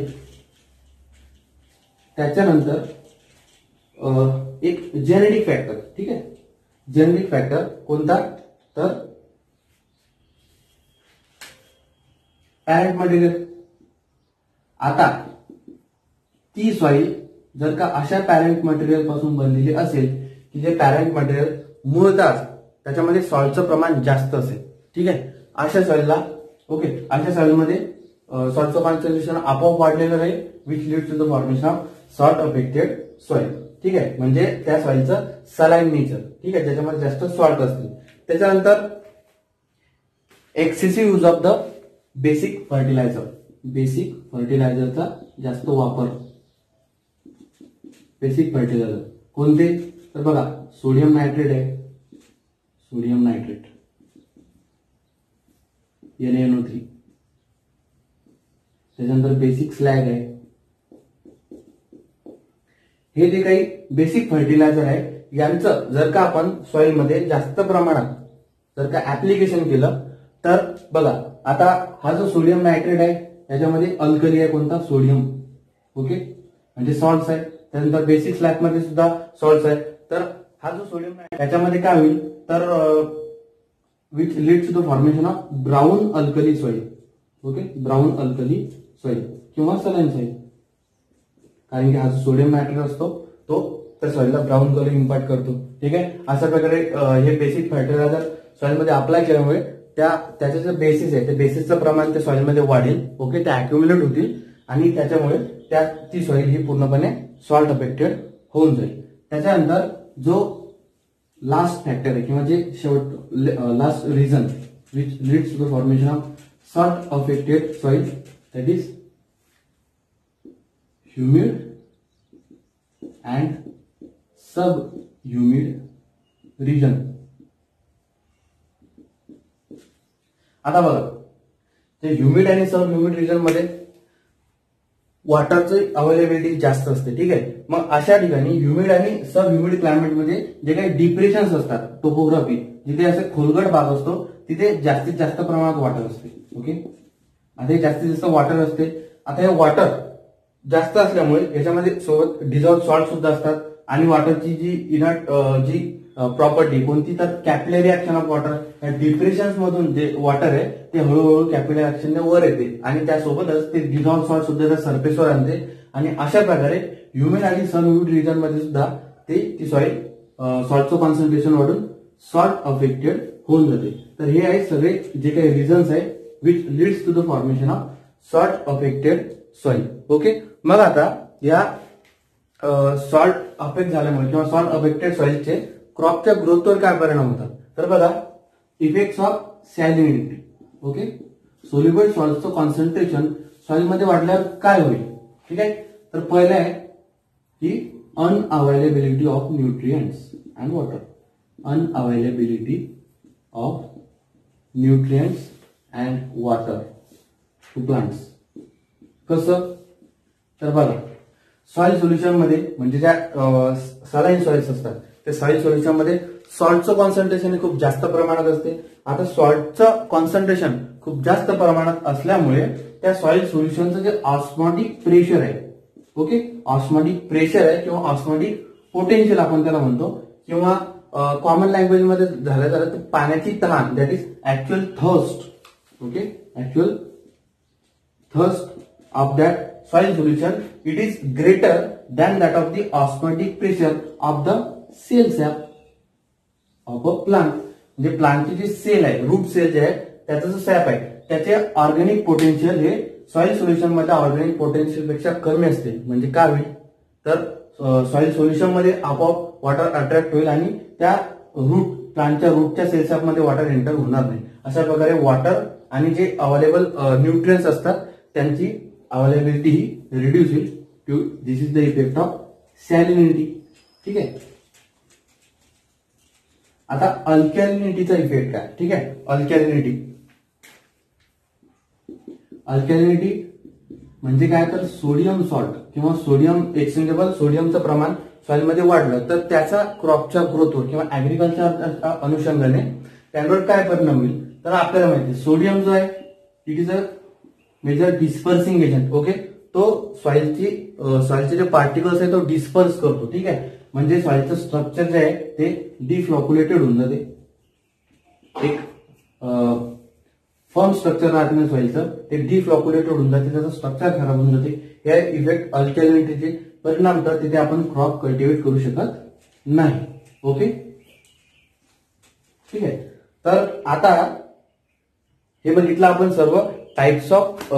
त्याच्यानंतर एक जेनेटिक फॅक्टर, ठीक आहे, जेनेटिक फॅक्टर कोणता, तर पॅरेंट मटेरियल. आता ती सॉइल जर का अशा पॅरेंट मटेरियल पासून बनलेली असेल की जे पॅरेंट मटेरियल मुळातच त्याच्यामध्ये सॉल्टचं प्रमाण जास्त असेल, ठीक आहे, अशा सॉइलला, ओके, अशा सॉइलमध्ये सॉल्टचं कॉन्सन्ट्रेशन आपोआप वाढलेलं राहील which leads to the formation of salt affected soil. ठीक आहे, म्हणजे त्या सॉइलचं सलाईन नेचर, ठीक आहे, ज्याच्यामध्ये जास्त सॉल्ट असतील. त्याच्यानंतर excessive use of the basic fertiliser, basic फर्टिलायझरचा जास्त वापर. बेसिक फर्टिलायझर कोणते, तर बघा सोडियम नायट्रेट आहे, सोडियम नायट्रेट NaNO3, त्याच्यानंतर बेसिक स्लॅग आहे. हे जे काही बेसिक फर्टिलायझर आहे यांचं जर का आपण सॉइल मध्ये जास्त प्रमाणात जर का ऍप्लिकेशन केलं तर बघा, आता हा जो सोडियम नायट्रेट आहे याच्यामध्ये अल्कली आहे कोणता, सोडियम. ओके, म्हणजे सॉल्ट्स आहे. त्यानंतर बेसिक स्लॅग मध्ये सुद्धा सॉल्ट्स आहे. तर हा जो सोडियम आहे त्याच्यामध्ये काय होईल तर which leads to the formation of brown alkali soil. Okay, brown alkali soil किंवा सलाईन सॉइल, कारण की हा जो सोडियम नायट्रेट असतो तो त्या सॉइलला ब्राऊन कलर इम्पार्ट करतो. ठीक आहे, अशा प्रकारे हे बेसिक फर्टिलायझर सॉइल मध्ये अप्लाय केल्यामुळे त्याचे जे बेसिस आहे ते बेसिसचं प्रमाण त्या सॉइल मध्ये वाढेल. ओके, ते अॅक्युम्युलेट होतील आणि त्याच्यामुळे ती सॉइल ही पूर्णपणे सॉल्ट अफेक्टेड होऊन जाईल. त्याच्यानंतर जो लास्ट फॅक्टर आहे किंवा जे शेवट last reason which leads to the formation of salt affected soil that is humid and sub humid region. आता बघा, जे ह्युमिड आणि सब ह्युमिड रिजन मध्ये वॉटरची अवेलेबिलिटी जास्त असते. ठीक आहे, मग अशा ठिकाणी ह्युमिड आणि सब ह्युमिड क्लायमेट मध्ये जे काही डिप्रेशन्स असतात, टोपोग्राफी, जिथे असे खोलगट भाग असतो तिथे जास्तीत जास्त प्रमाणात वॉटर असते. ओके, आता जास्तीत जास्त वॉटर असते. आता हे वॉटर जास्त असल्यामुळे याच्यामध्ये सोबत डिझॉल्व सॉल्ट सुद्धा असतात आणि वॉटरची जी इनर्ट जी प्रॉपर्टी कोणती, तर कॅपिलरी ऍक्शन ऑफ वॉटर. या डिप्रेशन्स मधून जे वॉटर आहे ते हळूहळू कॅपिलरी ऍक्शनने वर येते आणि त्यासोबतच ते डिझॉल्व सॉल्ट सुद्धा त्या सरफेसवर आणते आणि अशा प्रकारे ह्युमिड आणि सब ह्युमिड रिजन मध्ये सुद्धा ती सॉइल सॉल्टचं कॉन्सन्ट्रेशन वाढून सॉल्ट अफेक्टेड होऊन जाते. तर हे आहे सगळे जे काही रिझन्स आहे which leads to the formation of salt affected soil. Okay, मग आता या सॉल्ट अफेक्ट झाल्यामुळे किंवा सॉल्ट अफेक्टेड सॉइलचे क्रॉपच्या ग्रोथवर काय परिणाम होतात, तर बघा effects of salinity. Okay, soluble सॉल्टचं कॉन्सन्ट्रेशन सॉइल मध्ये वाढल्यावर काय होईल? ठीक आहे, तर पहिलं आहे की unavailability of nutrients and water. Unavailability of nutrients and water to plants. कसं? तर बघा, सॉइल सोल्युशन मध्ये म्हणजे ज्या सलाईन सॉइल्स असतात त्या सॉइल सोल्युशन मध्ये सॉल्टचं कॉन्सन्ट्रेशन खूप जास्त प्रमाणात असते. आता सॉल्टचं कॉन्सन्ट्रेशन खूप जास्त प्रमाणात असल्यामुळे त्या सॉइल सोल्युशनचं जे ऑस्मॉटिक प्रेशर आहे, ओके, ऑस्मॉटिक प्रेशर आहे किंवा ऑस्मॉटिक पोटेन्शियल आपण त्याला म्हणतो, किंवा कॉमन लँग्वेज मध्ये झालं तर पाण्याची तहान, that is actual thirst. Okay, actual thirst of that soil solution it is greater than that of the osmotic pressure of the cell sap of a plant. म्हणजे प्लांटची जी सेल आहे, रूट सेल जे आहे, त्याचा जो सॅप आहे त्याचे ऑर्गॅनिक पोटेन्शियल हे सॉइल सोल्युशन मध्ये ऑर्गॅनिक पोटेन्शियल पेक्षा कमी असते. म्हणजे काय होईल? तर सॉइल सोल्युशन मध्ये आपोआप वॉटर अट्रॅक्ट होईल आणि त्या प्लांटच्या रूटच्या सेल सॅप मध्ये वॉटर एंटर होणार नाही. अशा प्रकारे वॉटर आणि जे अवेलेबल न्यूट्रिएंट्स असतात त्यांची अवेलेबिलिटी ही रिड्यूस होईल. दिस इज द इफेक्ट ऑफ सॅलिनिटी. ठीक आहे, आता अल्कॅलिनिटीचा इफेक्ट काय? ठीक आहे, अल्कॅलिनिटी म्हणजे काय? तर सोडियम सॉल्ट किंवा सोडियम एक्सचेंजेबल सोडियमचं प्रमाण सॉइल मध्ये वाढलं तर त्याचा क्रॉपच्या ग्रोथवर किंवा ऍग्रिकल्चर अनुषंगाने त्यावर काय परिणाम होईल? तर आपल्याला माहिती आहे सोडियम जो आहे it is a major dispersing agent. Okay, तो सॉइलचे जे पार्टिकल्स आहे तो डिस्पर्स करतो. ठीक आहे, म्हणजे सॉइलचं स्ट्रक्चर जे आहे ते डिफ्लॉक्युलेटेड होऊन जाते. एक फर्म स्ट्रक्चर राहते ना सॉइलचं, ते डिफ्लॉक्युलेटेड होऊन जाते, त्याचं स्ट्रक्चर खराब होऊन जाते. हे इफेक्ट अल्कॅलिनिटीचे परिणाम तर तिथे आपण क्रॉप कल्टिवेट करू शकत नाही. ओके, ठीक आहे. तर आता हे बघितलं आपण सर्व types of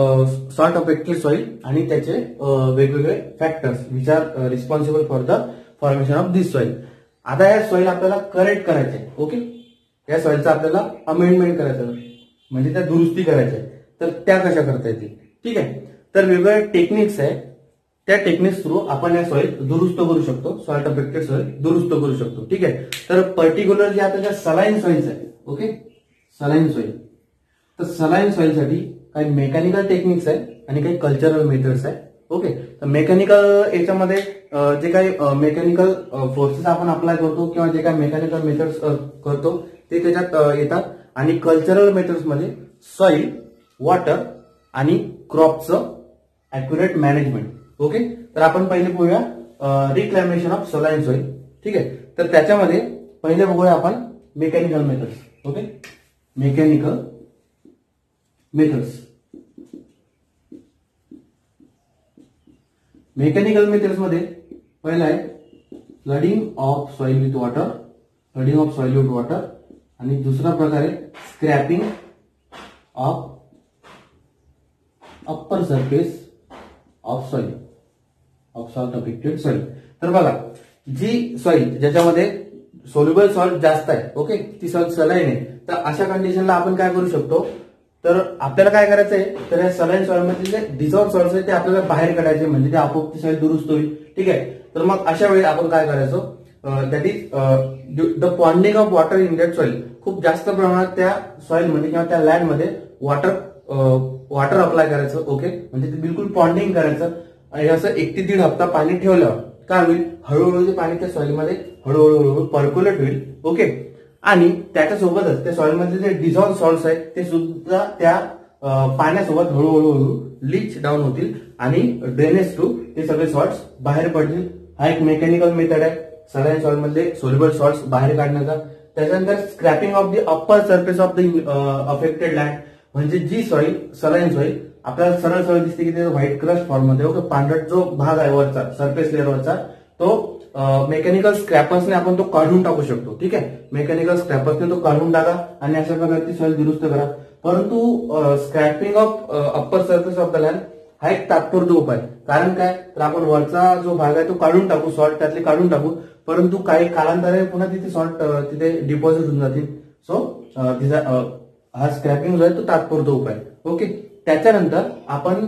salt affected soil आणि त्याचे वेगवेगळे factors which are responsible for the formation of this soil. आता या सॉइल आपल्याला करेक्ट करायचे. ओके, या सॉइलचं आपल्याला अमेंडमेंट करायचं म्हणजे त्या दुरुस्ती करायच्या. तर त्या कशा करता येतील? ठीक आहे, तर वेगवेगळे टेक्निक्स आहे, त्या टेक्निक्स थ्रू आपण या सॉइल दुरुस्त करू शकतो, सॉल्ट अफेक्टेड सॉइल दुरुस्त करू शकतो. ठीक आहे, तर पर्टिक्युलर जे आता ज्या सलाईन सॉइल्स आहे, ओके, सलाईन सॉइल, तर सलाईन सॉइलसाठी काही मेकॅनिकल टेक्निक्स आहे आणि काही कल्चरल मेथड्स आहे. ओके, तर मेकॅनिकल याच्यामध्ये जे काही मेकॅनिकल फोर्सेस आपण अप्लाय करतो किंवा जे काही मेकॅनिकल मेथड्स करतो ते त्याच्यात येतात. आणि कल्चरल मेथड्स मध्ये सॉइल, वॉटर आणि क्रॉपचं अॅक्युरेट मॅनेजमेंट. ओके, तर आपण पहिले बघूया रिक्लायमेशन ऑफ सलाईन सॉइल. ठीक आहे, तर त्याच्यामध्ये पहिले बघूया आपण mechanical methods. Okay, mechanical methods. Mechanical methods मध्ये पहिला आहे flooding of soil with water, flooding of soil with water, आणि दुसरा प्रकार आहे scrapping of upper surface of soil, of salt affected soil. तर बघा, जी सॉइल ज्याच्यामध्ये सोल्युबल सॉल्ट जास्त आहे, ओके, ती सॉइल सलाईन आहे, तर अशा कंडिशनला आपण काय करू शकतो? तर आपल्याला काय करायचं आहे, तर या सलाईन सॉइल मध्ये जे डिझॉल्व सॉल्ट्स आहे ते आपल्याला बाहेर काढायचे, म्हणजे ते आपोआप ती सॉइल दुरुस्त होईल. ठीक आहे, तर मग अशा वेळी आपण काय करायचं? That is the पॉन्डिंग of water in that soil. खूप जास्त प्रमाणात त्या सॉइल मध्ये किंवा त्या लँड मध्ये वॉटर अप्लाय करायचं. ओके, म्हणजे ते बिलकुल पॉन्डिंग करायचं आणि असं 1 ते 1.5 हप्ता पाणी ठेवल्यावर काय होईल? हळूहळू ते पाणी त्या सॉइलमध्ये हळूहळू पर्क्युलेट होईल. ओके, आणि त्याच्यासोबतच त्या सॉइलमध्ये जे डिझॉल्व सॉल्ट्स आहेत ते सुद्धा त्या पाण्यासोबत हळूहळू लीच डाऊन होतील आणि ड्रेनेज थ्रू ते सगळे सॉल्ट्स बाहेर पडतील. हा एक मेकॅनिकल मेथड आहे सलाईन सॉइल मधले सोल्युबल सॉल्ट्स बाहेर काढण्याचा. त्याच्यानंतर scrapping of the upper surface of the affected land, म्हणजे जी सॉइल सलाईन सॉइल आपल्याला सरळ सरळ दिसते की ते व्हाईट क्रस्ट फॉर्म मध्ये, ओके, पांढरट जो भाग आहे वरचा सरफेस लेअरवरचा तो मेकॅनिकल स्क्रॅपर्सने आपण तो काढून टाकू शकतो. ठीक आहे, मेकॅनिकल स्क्रॅपर्सने तो काढून टाका आणि अशा प्रकारे ती सॉइल दुरुस्त करा. परंतु scrapping of upper surface of the land हा एक तात्पुरता उपाय. कारण काय? तर आपण वरचा जो भाग आहे तो काढून टाकू, सॉल्ट त्यातले काढून टाकू, परंतु काही कालांतराने पुन्हा तिथे सॉल्ट तिथे डिपॉझिट होऊन जातील. सो हा स्क्रॅपिंग जो आहे तो तात्पुरता उपाय. ओके. त्याच्यानंतर आपण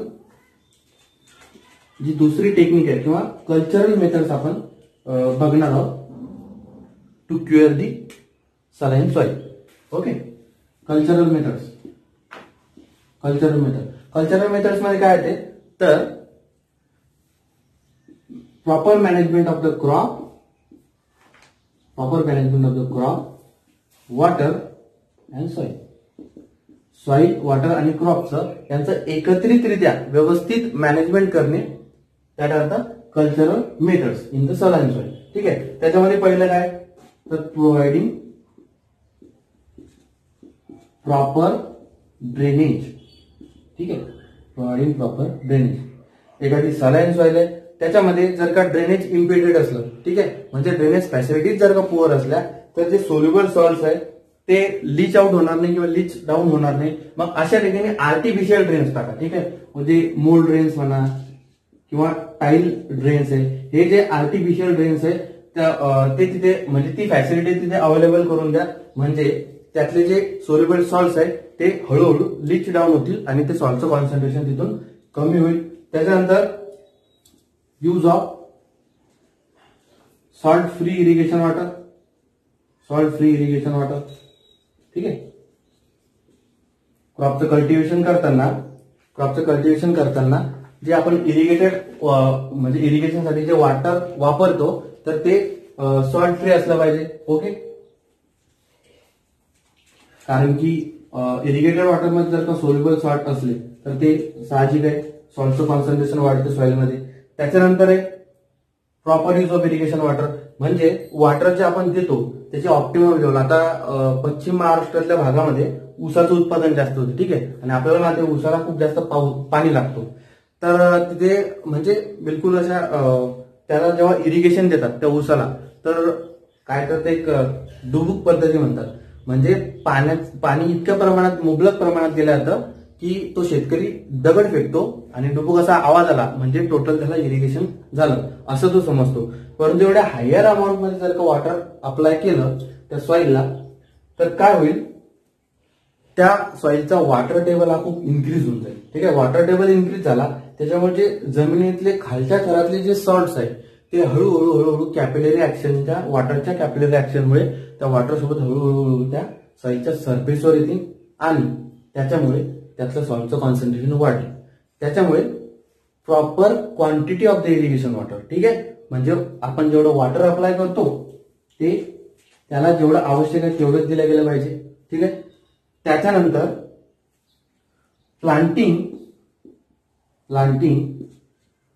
जी दुसरी टेक्निक आहे किंवा कल्चरल मेथड्स आपण बघणार आहोत to cure the saline soil. Okay. Cultural methods मध्ये काय येते तर proper management of the crop, water and soil, water आणि क्रॉपचं यांचं एकत्रितरित्या व्यवस्थित मॅनेजमेंट करणे, त्यात अर्थ cultural methods in the saline soil. ठीक आहे. त्याच्यामध्ये पहिलं काय तर प्रोव्हाइडिंग प्रॉपर ड्रेनेज. ठीक आहे. Providing proper drainage. एखादी सलाईन सॉइल आहे त्याच्यामध्ये जर का ड्रेनेज इम्पेडेड असलं, ठीक आहे, म्हणजे ड्रेनेज फॅसिलिटीज जर का पुअर असल्या तर जे सोल्युबल सॉल्ट्स आहेत ते लीच आउट होणार नाही किंवा लीच डाऊन होणार नाही. मग अशा ठिकाणी आर्टिफिशियल ड्रेन्स टाका. ठीक आहे. म्हणजे मोल्ड ड्रेन्स म्हणा किंवा टाईल ड्रेन्स आहे, हे जे आर्टिफिशियल ड्रेन्स आहे ते तिथे म्हणजे ती फॅसिलिटी तिथे अवेलेबल करून द्या. म्हणजे त्यातले जे सोल्युबल सॉल्ट्स आहेत ते हळूहळू लीच डाऊन होतील आणि ते सॉल्टचं कॉन्सन्ट्रेशन तिथून कमी होईल. त्याच्यानंतर use of salt free irrigation water. ठीक आहे. क्रॉपचं कल्टिव्हेशन करताना जे आपण इरिगेटेड म्हणजे इरिगेशनसाठी जे वॉटर वापरतो तर ते सॉल्ट फ्री असलं पाहिजे. ओके. कारण की इरिगेटेड वॉटरमध्ये जर का सोल्युबल सॉल्ट असले तर ते साहजिक आहे सॉल्टचं कॉन्सन्ट्रेशन वाढतं सॉइलमध्ये. त्याच्यानंतर आहे proper use of irrigation water. म्हणजे वॉटर जे आपण देतो त्याची ऑप्टिमम लेवल. आता पश्चिम महाराष्ट्रातल्या भागामध्ये ऊसाचं उत्पादन जास्त होतं. ठीक आहे. आणि आपल्याला ना ते ऊसाला खूप जास्त पाणी लागतो. तर तिथे म्हणजे बिलकुल अशा त्याला जेव्हा इरिगेशन देतात त्या ऊसाला तर काय तर ते एक डुबुक पद्धती म्हणतात. म्हणजे पाणी इतक्या प्रमाणात मुबलक प्रमाणात गेलं जातं की तो शेतकरी दगड फेकतो आणि डुबुक असा आवाज आला म्हणजे टोटल त्याला इरिगेशन झालं असं तो समजतो. परंतु एवढ्या हायर अमाऊंट मध्ये जर का वॉटर अप्लाय केलं त्या सॉइलला तर काय होईल, त्या सॉइलचा वॉटर टेबल हा खूप इन्क्रीज होऊन जाईल. ठीक आहे. वॉटर टेबल इन्क्रीज झाला त्याच्यामुळे जे जमिनीतले खालच्या थरातले जे सॉल्ट्स आहेत ते हळूहळू कॅपिलरी ऍक्शनच्या वॉटरच्या कॅपिलरी ऍक्शनमुळे त्या वॉटर सोबत हळूहळू त्या सॉइलच्या सरफेसवर येतील आणि त्याच्यामुळे त्यातलं सॉल्टचं कॉन्सन्ट्रेशन वाढेल. त्याच्यामुळे proper quantity of the irrigation water. ठीक आहे. म्हणजे आपण जेवढं वॉटर अप्लाय करतो ते त्याला जेवढं आवश्यक आहे तेवढंच दिलं गेलं पाहिजे. ठीक आहे. त्याच्यानंतर प्लांटिंग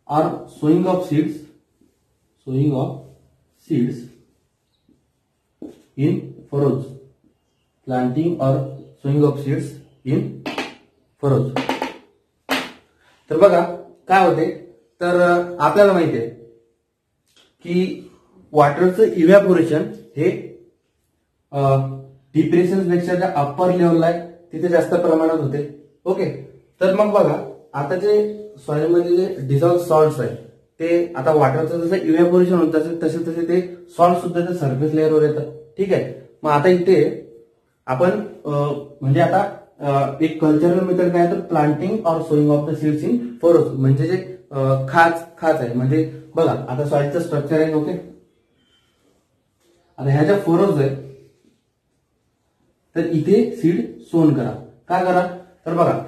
और sowing of seeds in furrows. तर बघा काय होते तर आपल्याला माहिती आहे की वॉटरचं इव्हॅपोरेशन हे डिप्रेशन पेक्षा ज्या अप्पर लेवलला आहे तिथे जास्त प्रमाणात होते. ओके. तर मग बघा आता जे सॉइलमध्ये जे डिझॉल्व सॉल्ट्स आहेत ते आता वॉटरचं जसं इव्हॅपोरेशन होत असेल तसे ते सॉल्ट सुद्धा त्या सरफेस लेअरवर येतात. ठीक आहे. मग आता इथे आपण म्हणजे आता एक कल्चरल मेथड काय तर प्लांटिंग और sowing of the seeds in furrows. म्हणजे जे खाच आहे म्हणजे बघा आता सॉइलचं स्ट्रक्चर आहे. ओके. आता ह्या ज्या फरोज आहेत तर इथे सीड सोन करा. काय करा तर बघा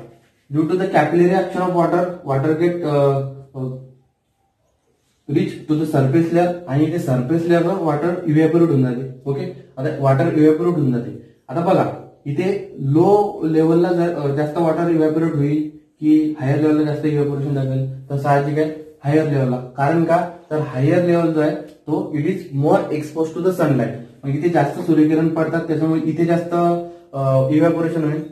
due to the capillary action of water get reach to the surface layer आणि इथे सरफेस लेअरवर वॉटर इव्हॅपोरेट होऊन जाते. ओके. आता वॉटर इव्हॅपोरेट होऊन जाते. आता बघा इथे लो लेवलला जर जास्त वॉटर इव्हॅपोरेट होईल की हायर लेवलला जास्त इव्हॅपोरेशन लागेल तर साहजिक आहे हायर लेवलला. कारण का तर हायर लेवल जो आहे तो it is more expose to the sunlight. मग इथे जास्त सूर्यकिरण पडतात त्याच्यामुळे इथे जास्त इव्हॅपोरेशन होईल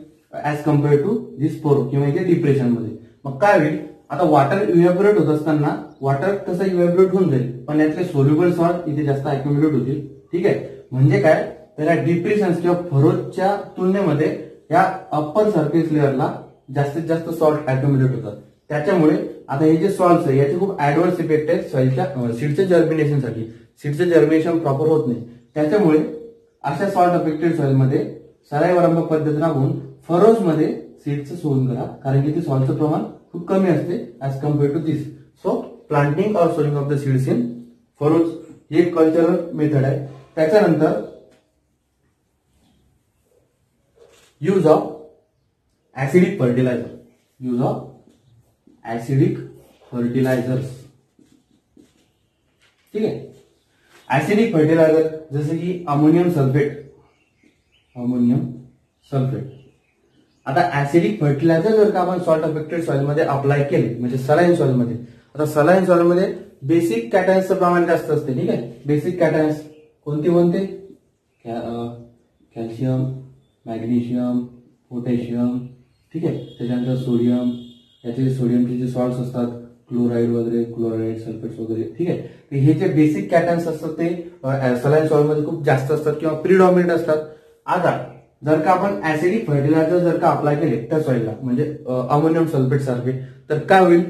as compare to this furrow किंवा इथे डिप्रेशन मध्ये. मग काय होईल आता वॉटर इव्हॅपोरेट होत असताना वॉटर कसं इव्हॅपोरेट होऊन जाईल पण यातले सोल्युबल सॉल्ट इथे जास्त अक्युम्युलेट होतील. ठीक आहे. म्हणजे काय तर या डिप्रेशन किंवा फरोजच्या तुलनेमध्ये या अप्पर सरफेस लेअरला जास्तीत जास्त सॉल्ट अक्युम्युलेट होतात. त्याच्यामुळे आता हे जे सॉल्ट्स आहे याचे खूप ऍडव्हर्स इफेक्ट आहेत सॉइलच्या सीडच्या जर्मिनेशनसाठी. सीडचं जर्मिनेशन प्रॉपर होत नाही. त्याच्यामुळे अशा सॉल्ट अफेक्टेड सॉइलमध्ये सराईवरंभ पद्धत राबवून फरोज मध्ये सीड्सचं सोन करा, कारण की ते सॉइलचं प्रमाण खूप कमी असते as compare to this. So planting और sowing of the seeds in furrows ही एक कल्चरल मेथड आहे. त्याच्यानंतर use of acidic fertiliser, use of acidic fertilisers. ठीक आहे. ऍसिडिक फर्टिलायझर जसे की अमोनियम सल्फेट, अमोनियम सल्फेट. आता ऍसिडिक फर्टिलायझर जर का आपण सॉल्ट अफेक्टेड सॉइल मध्ये अप्लाय केले, म्हणजे सलाईन सॉइल मध्ये, आता सलाईन सॉइल मध्ये बेसिक कॅटायन्सचं प्रमाण जास्त असते. ठीक आहे. बेसिक कॅटायन्स कोणते कोणते? Calcium, magnesium, potassium. ठीक आहे. त्याच्यानंतर सोडियम, याचे सोडियमचे जे सॉल्ट्स असतात, क्लोराईड वगैरे, क्लोराईड, सल्फेट्स वगैरे. ठीक आहे. तर हे जे बेसिक कॅटायन्स असतात ते सलाईन सॉइल मध्ये खूप जास्त असतात किंवा प्रिडॉमिनेट असतात. आता जर का आपण ऍसिडिक फर्टिलायझर जर का अप्लाय केले त्या सॉइलला, म्हणजे अमोनियम सल्फेट सारखे, तर काय होईल?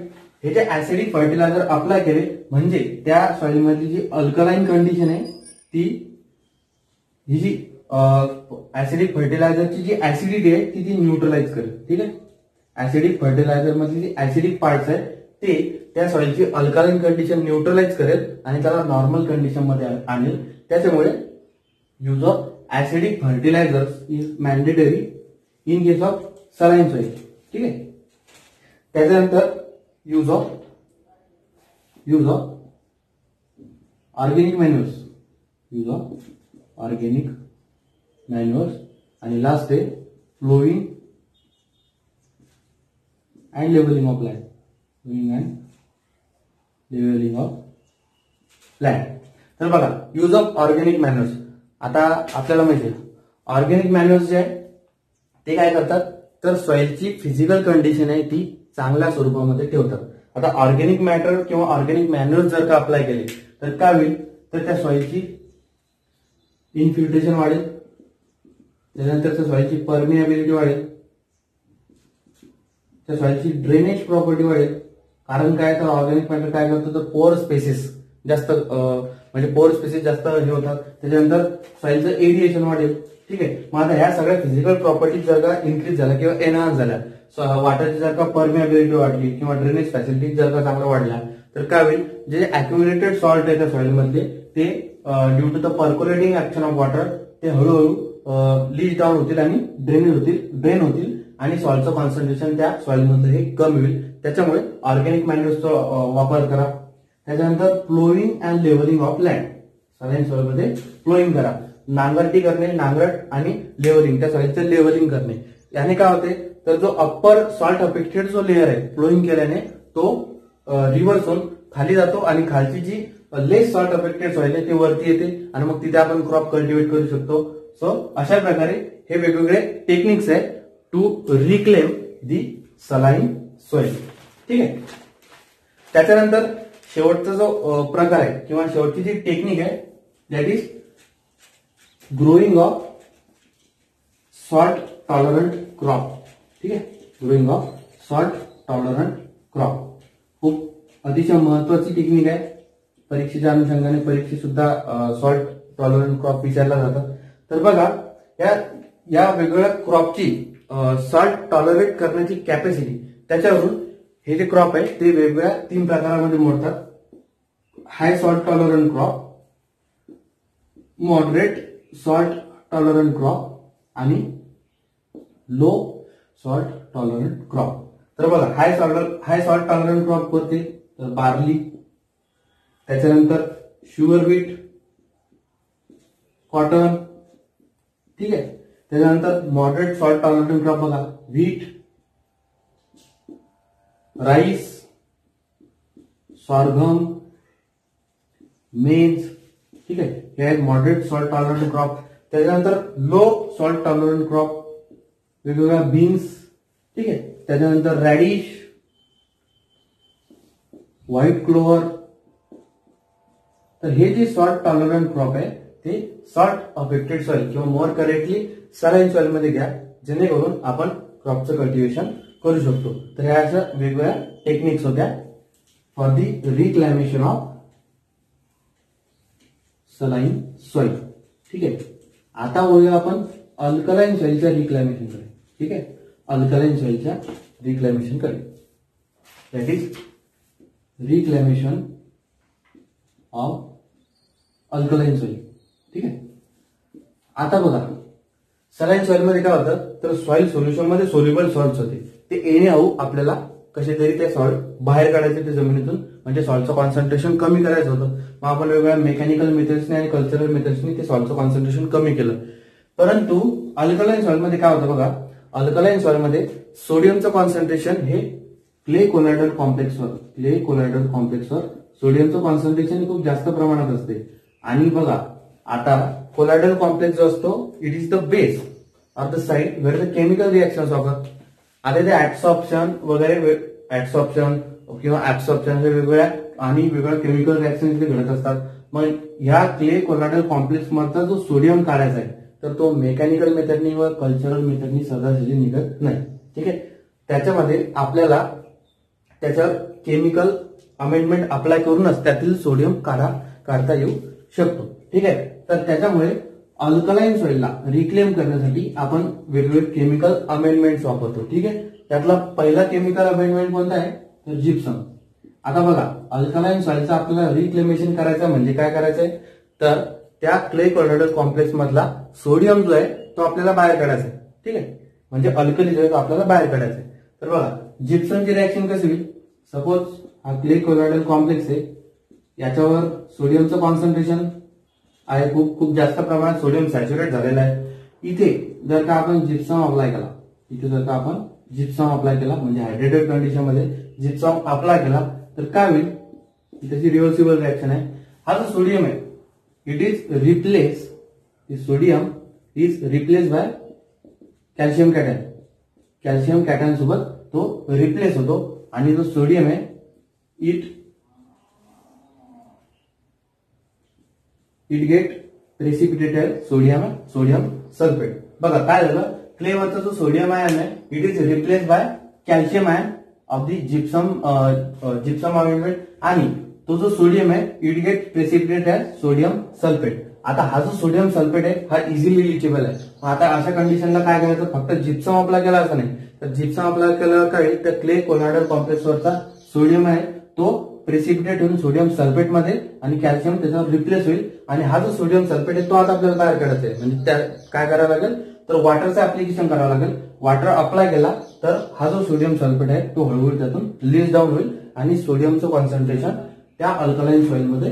हे जे ऍसिडिक फर्टिलायझर अप्लाय केले म्हणजे त्या सॉइल मधली जी अल्कलाईन कंडिशन आहे ती, ही जी ऍसिडिक फर्टिलायझरची जी ऍसिडिटी आहे ती न्यूट्रलाइज करेल. ठीक आहे. ऍसिडिक फर्टिलायझर मधली जी ऍसिडिक पार्ट्स आहे ते त्या सॉइलची अल्कलाईन कंडिशन न्यूट्रलाइज करेल आणि त्याला नॉर्मल कंडिशन मध्ये आणेल. त्याच्यामुळे use of acidic fertilisers is mandatory in case of saline soil. ठीक आहे. त्याच्यानंतर use of organic manures, use of organic manures. आणि लास्ट आहे ploughing and levelling of land, ploughing and levelling of land. तर बघा, यूज ऑफ ऑर्गेनिक मॅन्युअर्स. आता आपल्याला माहिती आहे ऑर्गेनिक मॅन्युअर्स जे आहे ते काय करतात, तर सॉइलची फिजिकल कंडिशन आहे ती चांगल्या स्वरूपामध्ये ठेवतात. आता ऑर्गेनिक मॅटर किंवा ऑर्गेनिक मॅन्युअर जर का अप्लाय केले तर काय होईल, तर त्या सॉइलची इन्फिल्ट्रेशन वाढेल, त्यानंतर त्या सॉइलची परमिएबिलिटी वाढेल, त्या सॉइलची ड्रेनेज प्रॉपर्टी वाढेल. कारण काय, तर ऑर्गेनिक मॅटर काय करतो, तर पोअर स्पेसेस जास्त, म्हणजे पोअर स्पेसेस जास्त हे होतात. त्याच्यानंतर सॉइलचं एरिएशन वाढेल. ठीक आहे. मग आता ह्या सगळ्या फिजिकल प्रॉपर्टीज जर का इन्क्रीज झाल्या किंवा एनहान्स झाल्या, वॉटरची जर का परमिएबिलिटी वाढली किंवा ड्रेनेज फॅसिलिटीज जर का चांगल्या वाढल्या, तर काय होईल, जे अक्युम्युलेटेड सॉल्ट आहे त्या सॉइल मधले ते due to the percolating action of water ते हळूहळू लीच डाऊन होतील आणि ड्रेन होतील आणि सॉल्टचं कॉन्सन्ट्रेशन त्या सॉइल मधलं हे कमी होईल. त्याच्यामुळे ऑर्गेनिक मॅन्युअर्सचा वापर करा. त्याच्यानंतर ploughing and levelling of land, saline soil मध्ये फ्लोइंग करा. नांगरटी करणे, नांगरट आणि लेवलिंग, त्या सॉइलचं लेवलिंग करणे. याने काय होते, तर जो अप्पर सॉल्ट अफेक्टेड जो लेअर आहे फ्लोइंग केल्याने तो रिव्हर्स होऊन खाली जातो आणि खालची जी लेस सॉल्ट अफेक्टेड सॉइल आहे ती वरती येते आणि मग तिथे आपण क्रॉप कल्टिवेट करू शकतो. सो अशा प्रकारे हे वेगवेगळे टेक्निक्स आहे to reclaim the saline soil. ठीक आहे. त्याच्यानंतर शेवटचा जो प्रकार आहे किंवा शेवटची जी टेक्निक आहे that is growing of salt tolerant crop. ठीक आहे. Growing of salt tolerant crop खूप अतिशय महत्वाची टेक्निक आहे. परीक्षेच्या अनुषंगाने परीक्षेत सुद्धा सॉल्ट टॉलरंट क्रॉप विचारला जातात. तर बघा, या वेगवेगळ्या क्रॉपची सॉल्ट टॉलरेट करण्याची कॅपॅसिटी, त्याच्यावरून हे जे क्रॉप आहे ते वेगवेगळ्या 3 प्रकारामध्ये मोडतात. High salt tolerant crop, moderate salt tolerant crop आणि लो सॉल्ट टॉलरंट क्रॉप. तर बघा, हाय सॉल्ट टॉलरंट क्रॉप कोणते, तर बार्ली, त्याच्यानंतर शुगर बीट, कॉटन. ठीक आहे. त्याच्यानंतर मॉडरेट सॉल्ट टॉलरंट क्रॉप बघा, व्हीट, राईस, सॉर्गम, मेज. ठीक आहे. हे आहेत मॉडरेट सॉल्ट टॉलरंट क्रॉप. त्याच्यानंतर लो सॉल्ट टॉलरंट क्रॉप, वेगवेगळ्या बीन्स. ठीक आहे. त्याच्यानंतर रॅडिश, व्हाईट क्लोवर. तर हे जे सॉल्ट टॉलरंट क्रॉप आहे ते सॉल्ट अफेक्टेड सॉइल किंवा मोर करेक्टली सलाईन सॉइल मध्ये घ्या, जेणेकरून आपण क्रॉपचं कल्टिवेशन करू शकतो. तर ह्या अशा वेगवेगळ्या टेक्निक्स होत्या for the reclamation of saline soil. ठीक आहे. आता बोलूया आपण अल्कलाइन सॉइलच्या रिक्लायमेशनकडे. ठीक आहे, अल्कलाइन सॉइलच्या रिक्लायमेशनकडे, that is reclamation of alkaline soil. ठीक आहे. आता बघा, सलाइन सॉइल मध्ये काय होतं, तर सॉइल सोल्युशन मध्ये सोल्युबल सॉल्ट्स होते, ते एनी हाऊ आपल्याला कसे तरी ते सॉल्ट बाहेर काढायचे ते जमिनीतून, म्हणजे सॉल्टचं कॉन्सन्ट्रेशन कमी करायचं होतं. मग आपण वेगवेगळ्या मेकॅनिकल मेथड्सने आणि कल्चरल मेथड्सने ते सॉल्टचं कॉन्सन्ट्रेशन कमी केलं. परंतु अल्कलाइन सॉइल मध्ये काय होतं बघा, अल्कलाइन सॉइल मध्ये सोडियमचं कॉन्सन्ट्रेशन हे क्ले कोलॉइडल कॉम्प्लेक्सवर सोडियमचं कॉन्सन्ट्रेशन खूप जास्त प्रमाणात असते. आणि बघा, आता कोलॉइडल कॉम्प्लेक्स जो असतो, it is the base of the site where the chemical reactions occur. आता ते ऍब्सॉर्प्शन वगैरे, ऍब्सॉर्प्शन किंवा ऍब्सॉर्प्शन हे वेगवेगळ्या आणि वेगवेगळ्या केमिकल रिएक्शन इथे घडत असतात. मग ह्या क्ले कोलॉइडल कॉम्प्लेक्स मधला जो सोडियम काढायचा आहे, तर तो मेकॅनिकल मेथडनी व कल्चरल मेथडनी सहजासहजी निघत नाही. ठीक आहे. त्याच्यामध्ये आपल्याला त्याच्यावर केमिकल अमेंडमेंट अप्लाय करूनच त्यातील सोडियम काढता येऊ शकतो. ठीक आहे. तर त्याच्यामुळे अल्कलाइन सॉइलला रिक्लेम करण्यासाठी आपण वेगवेगळे केमिकल अमेंडमेंट्स वापरतो. ठीक आहे. त्यातला पहिला केमिकल अमेंडमेंट कोणता आहे, तर जिप्सम. आता बघा, अल्कलाइन सॉइलचं आपल्याला रिक्लेमेशन करायचं म्हणजे काय करायचंय, तर त्या क्ले कोलॉइडल कॉम्प्लेक्स मधला सोडियम जो आहे तो आपल्याला बाहेर काढायचा आहे. ठीक आहे, म्हणजे अल्कली जो आहे तो आपल्याला बाहेर काढायचा आहे. तर बघा, जिप्समची रिएक्शन कशी होईल, सपोज हा क्ले कोलॉइडल कॉम्प्लेक्स आहे, याच्यावर सोडियमचं कॉन्सन्ट्रेशन आहे, खूप जास्त प्रमाणात सोडियम सॅच्युरेट झालेला आहे. इथे जर का आपण जिप्सम अप्लाय केला, म्हणजे हायड्रेटेड कंडिशन मध्ये जिप्सम अप्लाय केला, तर काय होईल, त्याची रिव्हर्सिबल रिएक्शन आहे. हा जो सोडियम आहे, it is replace, sodium is replace by calcium cation सोबत तो रिप्लेस होतो. आणि जो सोडियम आहे, it get precipitated sodium sulphate. बघा काय झालं, क्लेवरचा जो सोडियम आयन आहे, it is replace by calcium ion of the gypsum amendment, आणि तो जो सोडियम आहे, it get precipitated sodium sulphate. आता हा जो सोडियम सल्फेट आहे, हा इझिली लिचेबल आहे. आता अशा कंडिशनला काय करायचं, फक्त जिप्सम अप्लाय केला असं नाही, तर जिप्सम अप्लाय केल्यावर काय होईल, तर क्ले कोलॉइडल कॉम्प्लेक्सवरचा सोडियम आहे तो प्रेसिपिटेट होऊन सोडियम सल्फेट मध्ये आणि कॅल्शियम त्याच्यावर रिप्लेस होईल. आणि हा जो सोडियम सल्फेट आहे तो आता आपल्याला बाहेर काढायचा आहे, म्हणजे त्या काय करावं लागेल, तर वॉटरचं ऍप्लिकेशन करावं लागेल. वॉटर अप्लाय केला तर हा जो सोडियम सल्फेट आहे तो हळूहळू त्यातून लिस्ट डाऊन होईल आणि सोडियमचं कॉन्सन्ट्रेशन त्या अल्कलाइन सॉइल मध्ये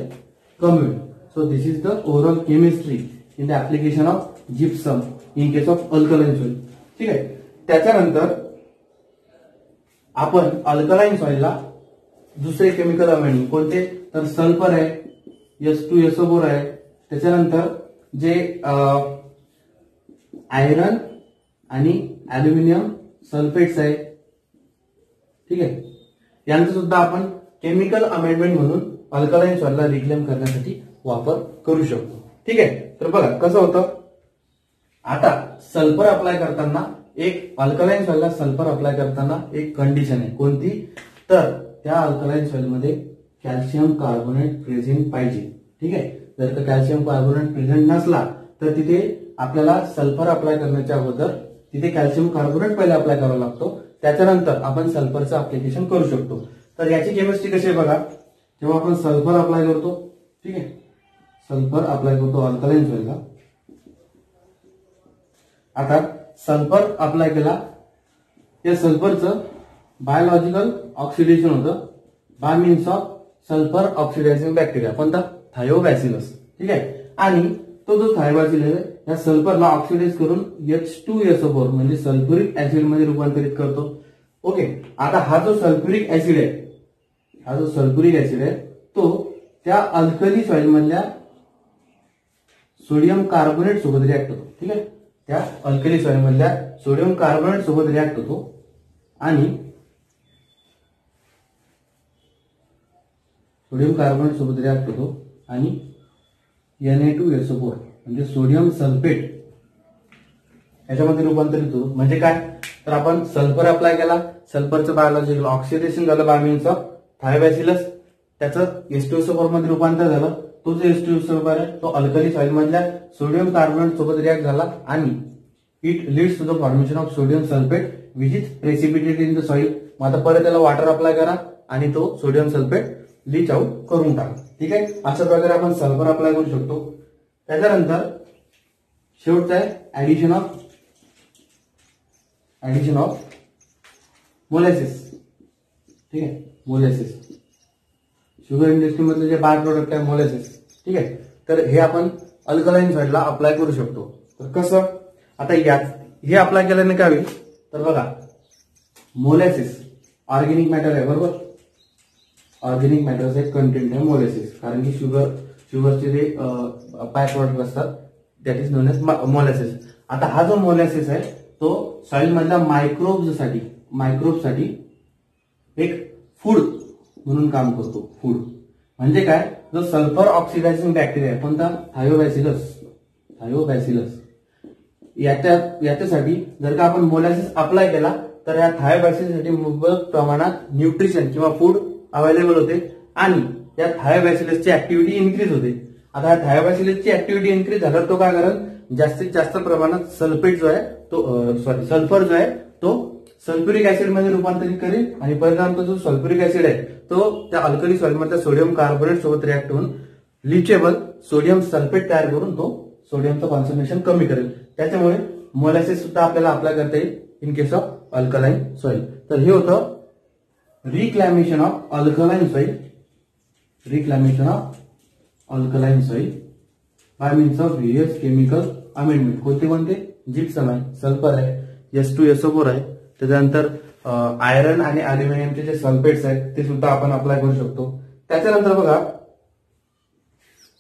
कमी होईल. So this is the overall chemistry in the application of gypsum in case of alkaline soil. ठीक आहे. त्याच्यानंतर आपण अल्कलाइन सॉइलला दुसरे केमिकल अमेंडमेंट कोणते, तर सल्फर आहे, H2SO4 आहे, त्याच्यानंतर जे आयरन आणि अल्युमिनियम सल्फेट्स आहे. ठीक आहे. यांचा सुद्धा आपण केमिकल अमेंडमेंट म्हणून अल्कलाइन सॉइलला रिक्लेम करण्यासाठी वापर करू शकतो. ठीक आहे. तर बघा कसं होतं, आता सल्फर अप्लाय करताना अल्कलाइन सॉइलला सल्फर अप्लाय करताना एक कंडिशन आहे, कोणती, तर त्या अल्कलाइन सॉइल मध्ये कॅल्शियम कार्बोनेट प्रेझेंट पाहिजे. ठीक आहे. जर का कॅल्शियम कार्बोनेट प्रेझेंट नसला तर तिथे आपल्याला सल्फर अप्लाय करण्याच्या अगोदर तिथे कॅल्शियम कार्बोनेट पहिले अप्लाय करावा लागतो, त्याच्यानंतर आपण सल्फरचं अप्लिकेशन करू शकतो. तर याची केमिस्ट्री कशी आहे बघा, जेव्हा आपण सल्फर अप्लाय करतो, ठीक आहे, सल्फर अप्लाय करतो अल्कलाइन सॉइलला. आता सल्फर अप्लाय केला, या सल्फरचं बायोलॉजिकल ऑक्सिडेशन होतं bye means of sulphur oxidising bacteria, कोणता, थायोबॅसिलस. ठीक आहे. आणि तो जो थायोबॅसिलस आहे, या सल्फरला ऑक्सिडाइज करून H2SO4 म्हणजे सल्फ्युरिक ऍसिड मध्ये रूपांतरित करतो. ओके. आता हा जो सल्फ्युरिक ऍसिड आहे, तो त्या अल्कली सॉइल मधल्या सोडियम कार्बोनेट सोबत रिॲक्ट होतो. ठीक आहे. त्या अल्कली सॉइल मधल्या सोडियम कार्बोनेट सोबत रिॲक्ट होतो आणि Na2SO4 म्हणजे सोडियम सल्फेट याच्यामध्ये रूपांतरित होतो. म्हणजे काय, तर आपण सल्फर अप्लाय केला, सल्फरचं बायोलॉजिकल ऑक्सिडेशन झालं बाय मीन्स ऑफ थायोबॅसिलस, त्याचं H2SO4 मध्ये रूपांतर झालं. तो जो H2SO4 आहे तो अल्कली सॉइल मधल्या सोडियम कार्बोनेट सोबत रिॲक्ट झाला आणि it leads to the formation of sodium sulphate which is precipitated in the soil. मग आता परत त्याला वॉटर अप्लाय करा आणि तो सोडियम सल्फेट लीच आउट करून टाका. ठीक आहे, अशा प्रकारे आपण सल्फर अप्लाय करू शकतो. त्याच्यानंतर शेवटचा आहे ऍडिशन ऑफ मोलॅसिस. ठीक आहे, मोलॅसिस शुगर इंडस्ट्री मधले जे बाय प्रोडक्ट आहे मोलॅसिस. ठीक आहे, तर हे आपण अल्कलाइन सॉइलला अप्लाय करू शकतो. तर कसं, आता हे अप्लाय केल्याने काय होईल तर बघा, मोलॅसिस ऑर्गेनिक मॅटर आहे बरोबर. ऑर्गेनिक मॅटरचा एक कंटेंट आहे मोलॅसिस, कारण की शुगरचे जे बाय प्रोडक्ट असतात that is known as molasses. आता हा जो मोलॅसिस आहे तो सॉइल मधल्या मायक्रोब्ससाठी एक फूड म्हणून काम करतो. फूड म्हणजे काय, जो सल्फर ऑक्सिडायझिंग बॅक्टेरिया आहे कोणता, थायोबॅसिलस, याच्यासाठी जर का आपण मोलॅसिस अप्लाय केला तर या थायोबॅसिलससाठी मुबलक प्रमाणात न्यूट्रिशन किंवा फूड अवेलेबल होते आणि या थायोबॅसिलसची ऍक्टिव्हिटी इन्क्रीज होते. आता या थायोबॅसिलसची ऍक्टिव्हिटी इन्क्रीज झाल्यावर तो काय करेल, जास्तीत जास्त प्रमाणात सल्फर जो आहे तो सल्फ्युरिक ऍसिड मध्ये रूपांतरित करेल आणि परिणाम जो सल्फ्युरिक ऍसिड आहे तो त्या अल्कली सॉइल मध्ये सोडियम कार्बोनेट सोबत रिॲक्ट होऊन लिचेबल सोडियम सल्फेट तयार करून तो सोडियमचं कॉन्सन्ट्रेशन कमी करेल. त्याच्यामुळे मोलॅसिस सुद्धा आपल्याला अप्लाय करता येईल in case of alkaline soil. तर हे होतं reclamation of alkaline soil by means of various chemical amendment. कोणते जिप्सम आहे, सल्फर आहे, H2SO4 आहे, त्याच्यानंतर आयरन आणि अल्युमिनियमचे जे सल्फेट्स आहेत ते सुद्धा आपण अप्लाय करू शकतो. त्याच्यानंतर बघा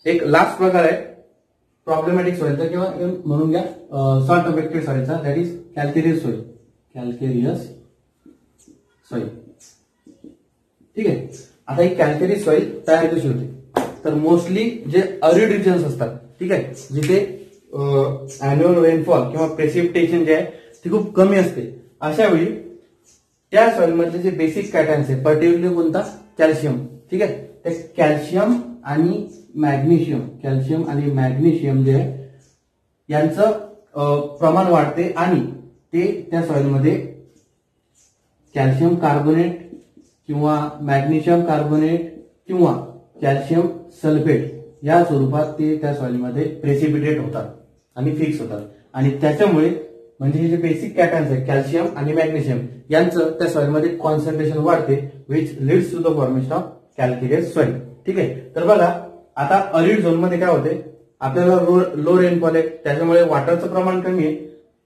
एक लास्ट प्रकार आहे प्रॉब्लेमॅटिक सॉइलचा किंवा म्हणून घ्या सॉल्ट अफेक्टेड सॉइलचा, दॅट इज कॅल्केरियस सॉइल. ठीक आहे, आता ही कॅल्केरियस सॉइल तयार कशी होते तर मोस्टली जे अरिड रिजन्स असतात, ठीक आहे, जिथे अॅन्युअल रेनफॉल किंवा प्रेसिपिटेशन जे आहे ते खूप कमी असते, अशा वेळी त्या सॉइल मधले जे बेसिक कॅटॅन्स आहे, पर्टिक्युलरली कोणता, कॅल्शियम. ठीक आहे, ते कॅल्शियम आणि मॅग्नेशियम जे आहे यांचं प्रमाण वाढते आणि ते त्या सॉइलमध्ये कॅल्शियम कार्बोनेट किंवा मॅग्नेशियम कार्बोनेट किंवा कॅल्शियम सल्फेट या स्वरूपात ते त्या सॉइलमध्ये प्रेसिपिटेट होतात आणि फिक्स होतात. आणि त्याच्यामुळे म्हणजे हे जे बेसिक कॅटॅन्स आहे कॅल्शियम आणि मॅग्नेशियम यांचं त्या सॉइलमध्ये कॉन्सन्ट्रेशन वाढते which leads to the formation of calcareous soil. ठीक आहे, तर बघा आता अरिड झोन मध्ये काय होते, आपल्याला लो रेनफॉल आहे, त्याच्यामुळे वॉटरचं प्रमाण कमी आहे.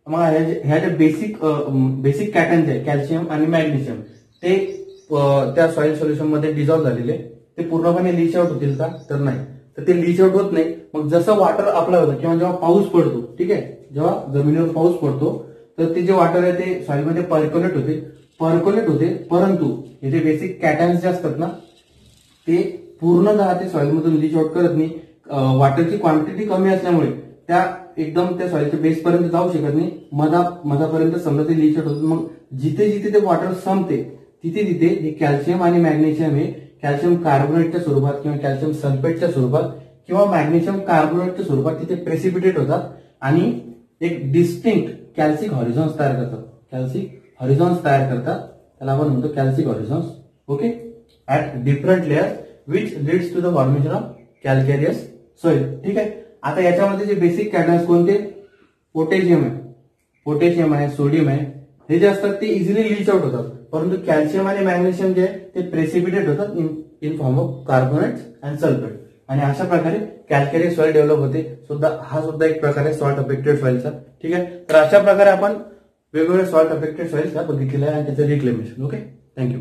मग ह्या जे बेसिक कॅटॅन्स आहे कॅल्शियम आणि मॅग्नेशियम ते त्या सॉइल सोल्युशन मध्ये डिझॉल्व्ह झालेले, ते पूर्णपणे लीच आउट होतील का तर नाही, तर ते लीच आउट होत नाही. मग जसं वॉटर अप्लाय होतं किंवा जेव्हा पाऊस पडतो, ठीक आहे, जेव्हा जमिनीवर पाऊस पडतो तर ते जे वॉटर आहे ते सॉइलमध्ये पर्क्युलेट होते, परंतु हे जे बेसिक कॅटॅन्स जे असतात ना ते पूर्णतः ते सॉइलमधून लीच आउट करत नाही. वॉटरची क्वांटिटी कमी असल्यामुळे त्या एकदम त्या सॉइलच्या बेस पर्यंत जाऊ शकत नाही, मधापर्यंत समजा ते लीच आउट होतं. मग जिथे ते वॉटर संपते तिथे हे कॅल्शियम आणि मॅग्नेशियम हे कॅल्शियम कार्बोनेटच्या स्वरूपात किंवा कॅल्शियम सल्फेटच्या स्वरूपात किंवा मॅग्नेशियम कार्बोनेटच्या स्वरूपात तिथे प्रेसिपिटेट होतात आणि एक डिस्टिंक्ट कॅल्सिक हॉरिझॉन्स तयार करतात. त्याला आपण म्हणतो calcic horizons. Okay, at different layers which leads to the formation of calcareous soil. ठीक आहे, आता याच्यामध्ये जे बेसिक कॅटॅन्स कोणते, पोटॅशियम आहे, सोडियम आहे, हे जे असतात ते इझिली लीच आउट होतात, परंतु कॅल्शियम आणि मॅग्नेशियम जे आहे ते प्रेसिपिटेट होतात in form of carbonates and sulphate. आणि अशा प्रकारे कॅल्केरियस सॉइल डेव्हलप होते. हा सुद्धा एक प्रकार आहे सॉल्ट अफेक्टेड सॉइलचा. ठीक आहे, तर अशा प्रकारे आपण वेगवेगळ्या सॉल्ट अफेक्टेड सॉइल्स बघितलेल्या आहे आणि त्याचं रिक्लेमेशन. Okay, thank you.